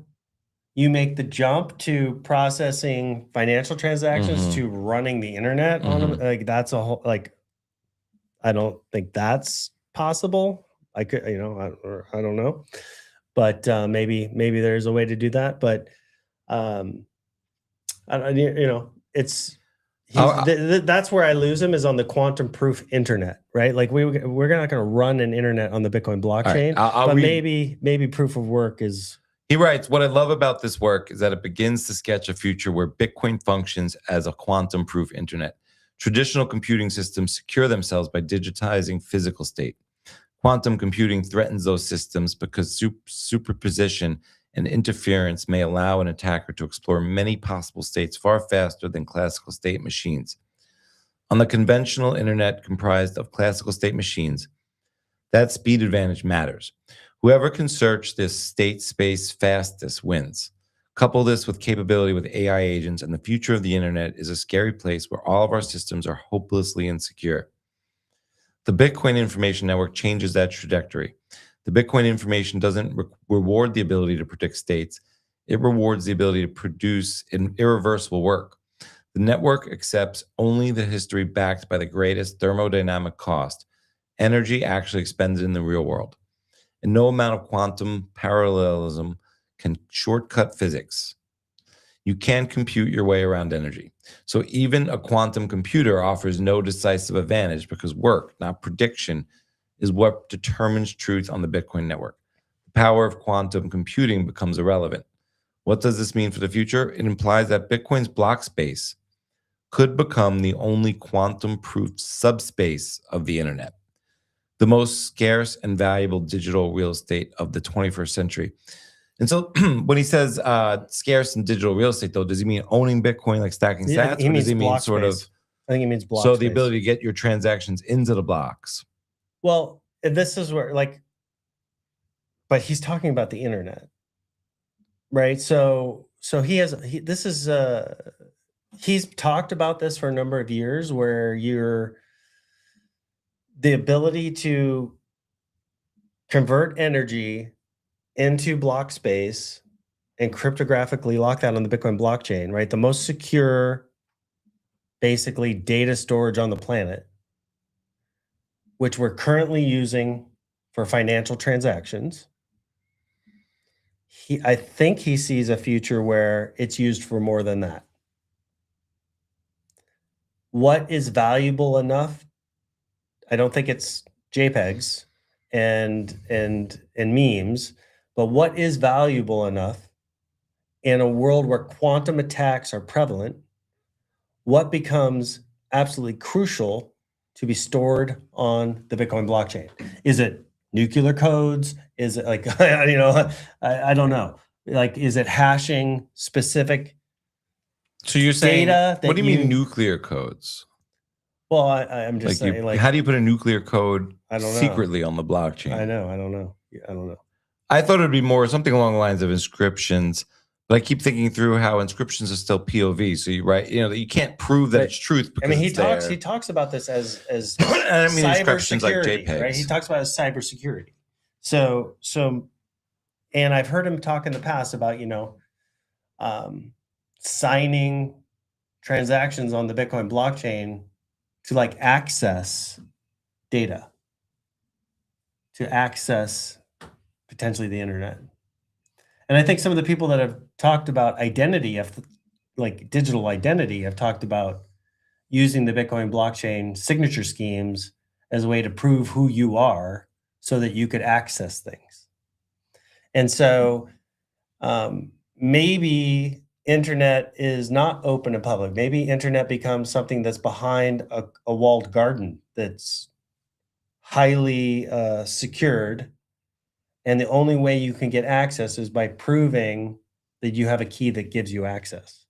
you make the jump to processing financial transactions to running the internet on like that's a whole I don't think that's possible. I could, I don't know, but maybe there's a way to do that. But it's that's where I lose him, is on the quantum proof internet, right? Like we're not going to run an internet on the Bitcoin blockchain, but maybe proof of work is. He writes, what I love about this work is that it begins to sketch a future where Bitcoin functions as a quantum proof internet. Traditional computing systems secure themselves by digitizing physical state. Quantum computing threatens those systems because superposition and interference may allow an attacker to explore many possible states far faster than classical state machines. On the conventional internet comprised of classical state machines, that speed advantage matters. Whoever can search this state space fastest wins. Couple this with capability with AI agents, and the future of the internet is a scary place where all of our systems are hopelessly insecure. The Bitcoin Information Network changes that trajectory. The Bitcoin information doesn't reward the ability to predict states. It rewards the ability to produce an irreversible work. The network accepts only the history backed by the greatest thermodynamic cost, energy actually expended in the real world. And no amount of quantum parallelism can shortcut physics. You can't compute your way around energy. So even a quantum computer offers no decisive advantage because work, not prediction, is what determines truth on the Bitcoin network. The power of quantum computing becomes irrelevant. What does this mean for the future? It implies that Bitcoin's block space could become the only quantum-proof subspace of the internet, the most scarce and valuable digital real estate of the 21st century. And so when he says scarce and digital real estate, though, does he mean owning Bitcoin, like stacking sats? Or does he mean sort of, I think he means block so space. the ability to get your transactions into the blocks? Well, this is where but he's talking about the internet, right? So he's talked about this for a number of years, where the ability to convert energy into block space and cryptographically lock that on the Bitcoin blockchain, right? The most secure, basically, data storage on the planet, which we're currently using for financial transactions. I think he sees a future where it's used for more than that. What is valuable enough? I don't think it's JPEGs and memes, but what is valuable enough in a world where quantum attacks are prevalent? What becomes absolutely crucial to be stored on the Bitcoin blockchain? Is it nuclear codes? Is it like, I don't know. Like, is it hashing specific So you're saying, data? what do you mean nuclear codes? Well, I'm just saying, how do you put a nuclear code secretly on the blockchain? I don't know. I thought it'd be more something along the lines of inscriptions, but I keep thinking through how inscriptions are still POV. So you can't prove that it's truth. I mean, he talks about this as I mean, inscriptions like JPEGs, right? He talks about it as cybersecurity. So, and I've heard him talk in the past about signing transactions on the Bitcoin blockchain to access data, to access potentially the internet. And I think some of the people that have talked about identity, like digital identity, have talked about using the Bitcoin blockchain signature schemes as a way to prove who you are so that you could access things. And so maybe internet is not open and public. Maybe internet becomes something that's behind a walled garden that's highly secured And the only way you can get access is by proving that you have a key that gives you access.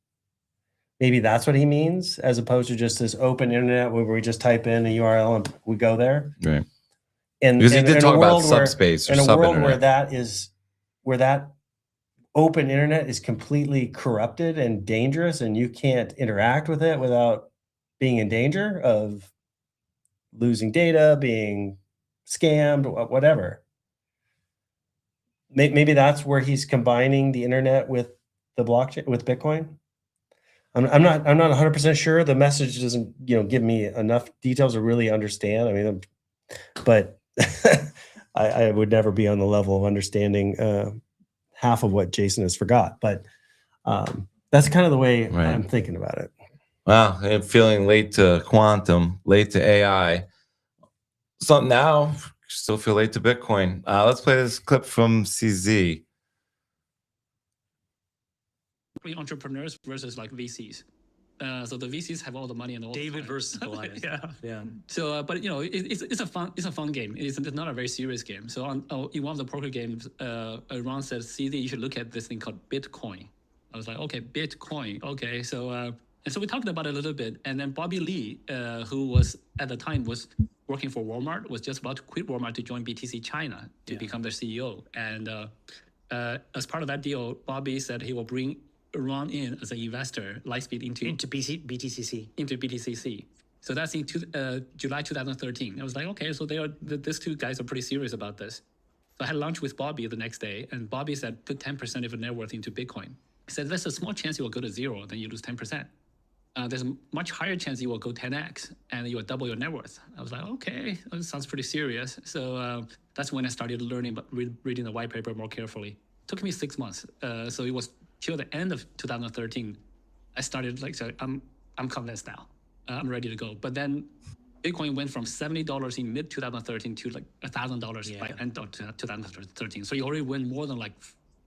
Maybe that's what he means, as opposed to just this open internet where we just type in a URL and we go there. Right. And because he did talk about where, subspace or in a world sub-internet. where that open internet is completely corrupted and dangerous, and you can't interact with it without being in danger of losing data, being scammed, whatever. Maybe that's where he's combining the internet with the blockchain, with Bitcoin. I'm not 100% sure. The message doesn't, give me enough details to really understand. I mean, but I would never be on the level of understanding half of what Jason has forgot. But that's kind of the way I'm thinking about it. Wow, I'm feeling late to quantum, late to AI. So now, still feel late to Bitcoin. Let's play this clip from CZ. Entrepreneurs versus like VCs. So the VCs have all the money and all. David versus Goliath. Yeah. So, but it's a fun game. It's not a very serious game. So in one of the poker games, Ron said, "CZ, you should look at this thing called Bitcoin." I was like, "Okay, Bitcoin. Okay." So and so we talked about it a little bit, and then Bobby Lee, who was at the time was working for Walmart, was just about to quit Walmart to join BTC China to become their CEO. And as part of that deal, Bobby said he will bring Ron in as an investor, Lightspeed into BTCC. So that's in July 2013. I was like, okay, so these two guys are pretty serious about this. So I had lunch with Bobby the next day, and Bobby said, put 10% of your net worth into Bitcoin. He said, there's a small chance you will go to zero, then you lose 10%. There's a much higher chance you will go 10x and you will double your net worth. I was like, okay, that sounds pretty serious. So that's when I started learning about reading the white paper more carefully. It took me 6 months. So it was till the end of 2013, I started I'm convinced now. I'm ready to go. But then Bitcoin went from $70 in mid 2013 to like $1,000 by end of 2013. So you already went more than like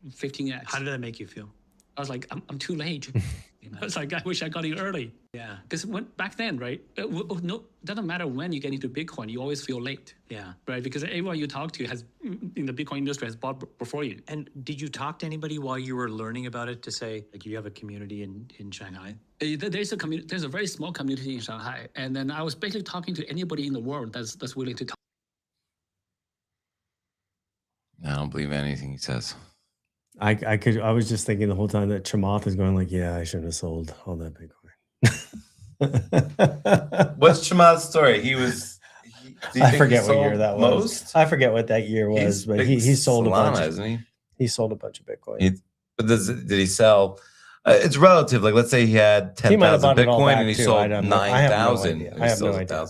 15x. How did that make you feel? I was like, I'm too late. I was like, I wish I got in early. Yeah. Because back then, right? No, doesn't matter when you get into Bitcoin, you always feel late. Yeah. Right? Because everyone you talk to in the Bitcoin industry has bought before you. And did you talk to anybody while you were learning about it to say, like, you have a community in Shanghai? There's a community. There's a very small community in Shanghai, and then I was basically talking to anybody in the world that's willing to talk. I don't believe anything he says. I was just thinking the whole time that Chamath is going like, yeah, I shouldn't have sold all that Bitcoin. What's Chamath's story? I forget what year that was. I forget what that year was, but he sold a bunch. Isn't he? He sold a bunch of Bitcoin. But did he sell? It's relative. Like, let's say he had 10,000 Bitcoin and he sold 9,000. I have no idea.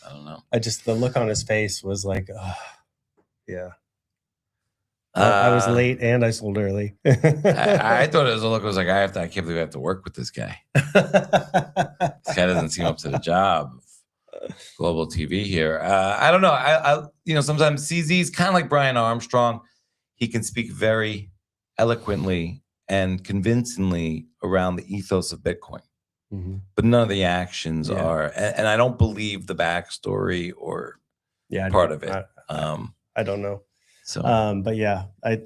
I don't know. The look on his face was like, oh, yeah. I was late and I sold early. I thought it was a look. I was like, I can't believe I have to work with this guy. This guy doesn't seem up to the job of global TV here. I don't know. I sometimes CZ's kind of like Brian Armstrong. He can speak very eloquently and convincingly around the ethos of Bitcoin, but none of the actions are. And I don't believe the backstory or part of it. I don't know. So, but yeah, I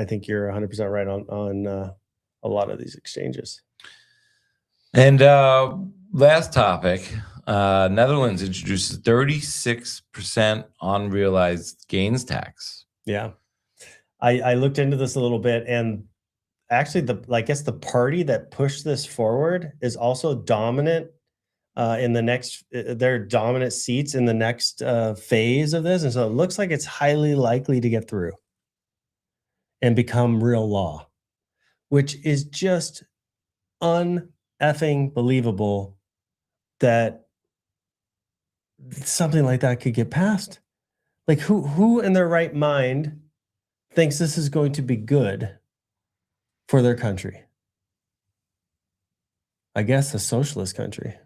think you're 100% right on a lot of these exchanges. And last topic, Netherlands introduces 36% unrealized gains tax. Yeah, I looked into this a little bit, and actually, I guess the party that pushed this forward is also dominant. In the next, their dominant seats in the next phase of this. And so it looks like it's highly likely to get through and become real law, which is just un-effing believable that something like that could get passed. Like who in their right mind thinks this is going to be good for their country? I guess a socialist country.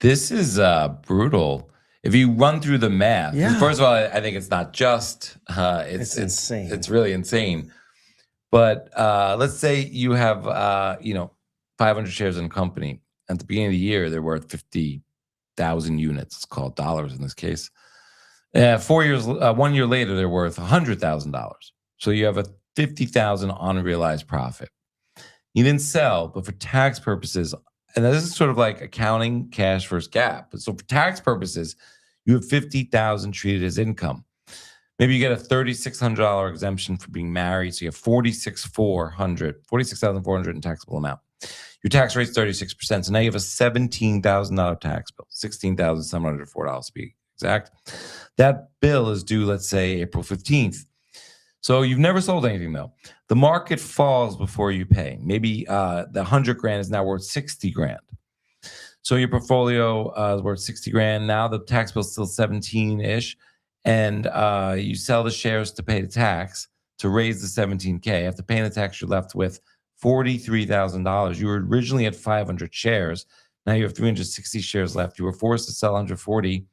This is brutal. If you run through the math, first of all, I think it's not just. It's insane. It's really insane. But let's say you have 500 shares in a company. At the beginning of the year, they're worth 50,000 units. It's called dollars in this case. 1 year later, they're worth $100,000. So you have a 50,000 unrealized profit. You didn't sell, but for tax purposes, and this is sort of like accounting cash versus GAAP. So for tax purposes, you have 50,000 treated as income. Maybe you get a $3,600 exemption for being married. So you have $46,400 in taxable amount. Your tax rate's 36%. So now you have a $17,000 tax bill, $16,704 to be exact. That bill is due, let's say, April 15th. So you've never sold anything though. The market falls before you pay. Maybe the 100 grand is now worth 60 grand. So your portfolio is worth 60 grand. Now the tax bill is still 17-ish. And you sell the shares to pay the tax to raise the 17K. After paying the tax, you're left with $43,000. You were originally at 500 shares. Now you have 360 shares left. You were forced to sell 140.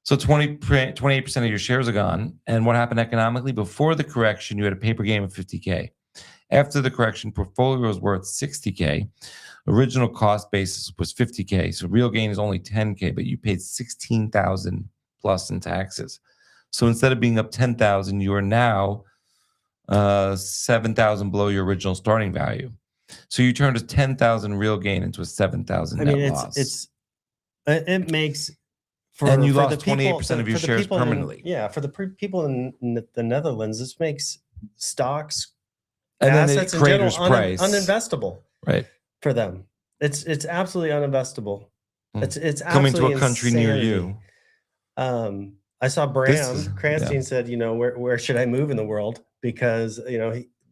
So 28% of your shares are gone. And what happened economically? Before the correction, you had a paper gain of 50K. After the correction, portfolio was worth 60K. Original cost basis was 50K. So real gain is only 10K, but you paid 16,000 plus in taxes. So instead of being up 10,000, you are now 7,000 below your original starting value. So you turned a 10,000 real gain into a 7,000 net loss. It makes and you lost 28% of your shares permanently. For the people in the Netherlands, this makes stocks, and assets then in general, price uninvestable. Right. For them, it's absolutely uninvestable. It's coming to a absolutely country near you. I saw Bram Cranstein said, where should I move in the world? Because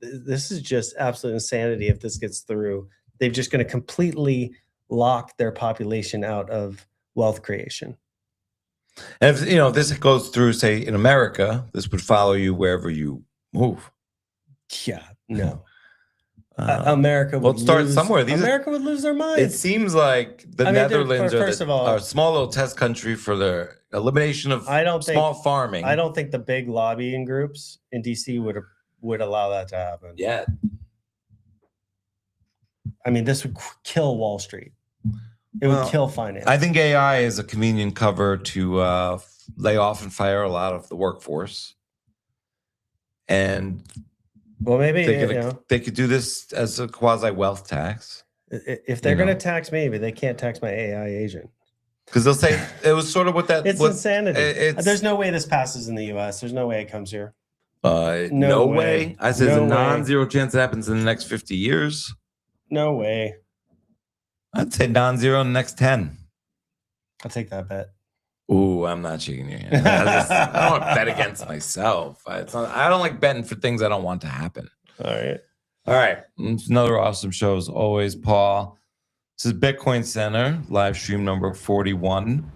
this is just absolute insanity. If this gets through, they're just going to completely lock their population out of wealth creation. And if this goes through, say in America, this would follow you wherever you move. Yeah, no. America would start somewhere. America would lose their mind. It seems like the Netherlands are a small little test country for the elimination of small farming. I don't think the big lobbying groups in DC would allow that to happen. Yeah. I mean, this would kill Wall Street. It would kill finance. I think AI is a convenient cover to lay off and fire a lot of the workforce. And well, maybe they could do this as a quasi wealth tax. If they're going to tax me, but they can't tax my AI agent. Because they'll say it was sort of what that. It's insanity. There's no way this passes in the U.S. There's no way it comes here. No way. I said there's a non-zero chance it happens in the next 50 years. No way. I'd say non-zero in the next 10. I'll take that bet. Ooh, I'm not shaking your hand. I don't want to bet against myself. I don't like betting for things I don't want to happen. All right. It's another awesome show as always, Paul. This is BitcoinCenter, live stream number 41.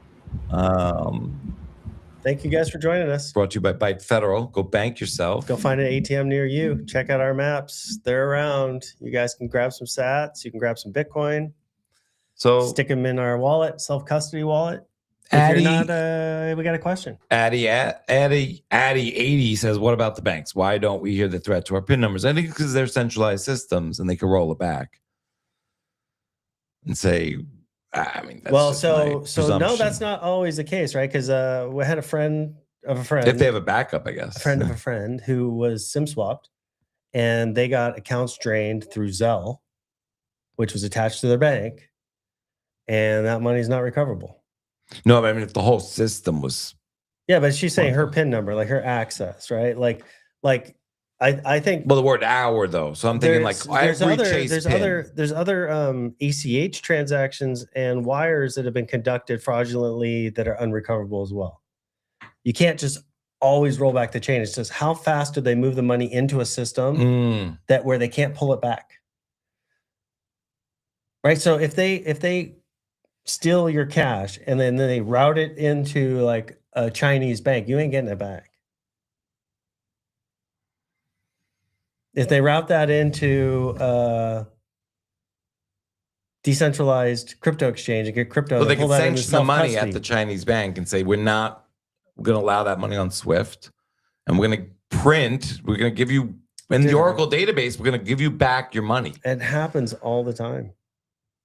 Thank you guys for joining us. Brought to you by Byte Federal. Go bank yourself. Go find an ATM near you. Check out our maps. They're around. You guys can grab some sats. You can grab some Bitcoin. So stick them in our wallet, self-custody wallet. If you're not, we got a question. Addy80 says, what about the banks? Why don't we hear the threat to our PIN numbers? I think because they're centralized systems and they can roll it back and say, I mean, that's so no, that's not always the case, right? Because we had a friend of a friend. If they have a backup, I guess. A friend of a friend who was SIM swapped and they got accounts drained through Zelle, which was attached to their bank, and that money is not recoverable. No, I mean, if the whole system was. Yeah, but she's saying her PIN number, like her access, right? Like I think. Well, the word hour though, so I'm thinking like there's other ACH transactions and wires that have been conducted fraudulently that are unrecoverable as well. You can't just always roll back the chain. It's just how fast do they move the money into a system that where they can't pull it back, right? So if they steal your cash and then they route it into like a Chinese bank, you ain't getting it back. If they route that into decentralized crypto exchange and get crypto, well, they can sanction the money at the Chinese bank and say, we're going to allow that money on Swift, and we're going to give you, in the Oracle database, we're going to give you back your money. It happens all the time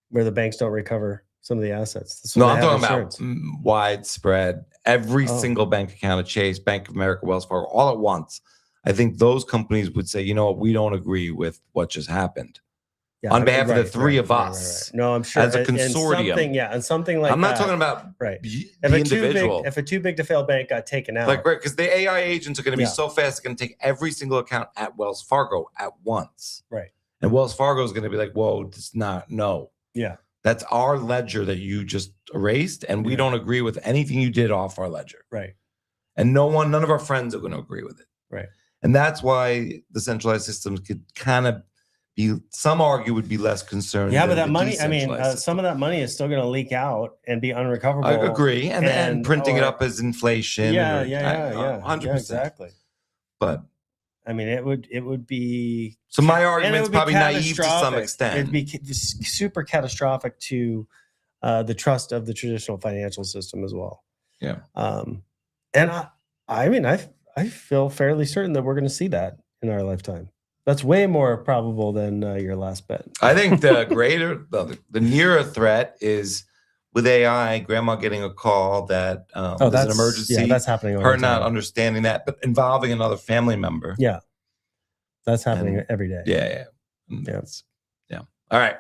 where the banks don't recover some of the assets. No, I'm talking about widespread, every single bank account at Chase, Bank of America, Wells Fargo, all at once. I think those companies would say, you know what, we don't agree with what just happened. On behalf of the three of us. No, I'm sure as a and consortium. and something like I'm not that. talking about Right. the If individual. if a too big to fail bank got taken out, Like, right, because the AI agents are going to be so fast, they're going to take every single account at Wells Fargo at once. Right. And Wells Fargo is going to be like, whoa, it's not, no. Yeah. That's our ledger that you just erased, and we don't agree with anything you did off our ledger. Right. And none of our friends are going to agree with it. Right. And that's why the centralized systems could kind of be, some argue would be less concerned. yeah, but than that the money, I mean, decentralized some of that money is still going to leak out and be unrecoverable. I agree. And printing it up as inflation. Yeah, or- yeah, 100%. yeah, exactly. But I mean, it would be. so my and it argument's would be probably naive to some catastrophic. extent. It'd be super catastrophic to the trust of the traditional financial system as well. Yeah. And I mean, I feel fairly certain that we're going to see that in our lifetime. That's way more probable than your last bet. I think the greater, the nearer threat is with AI, grandma getting a call that there's an emergency. Yeah, that's happening. Her not understanding that, but involving another family member. Yeah, that's happening every day. Yeah. Yeah. All right.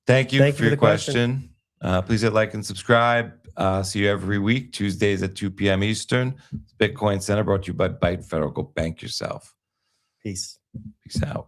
Thank you for your question. Please hit like and subscribe. See you every week, Tuesdays at 2 p.m. Eastern. Bitcoin Center brought to you by Byte Federal. Go bank yourself. Peace. Peace out.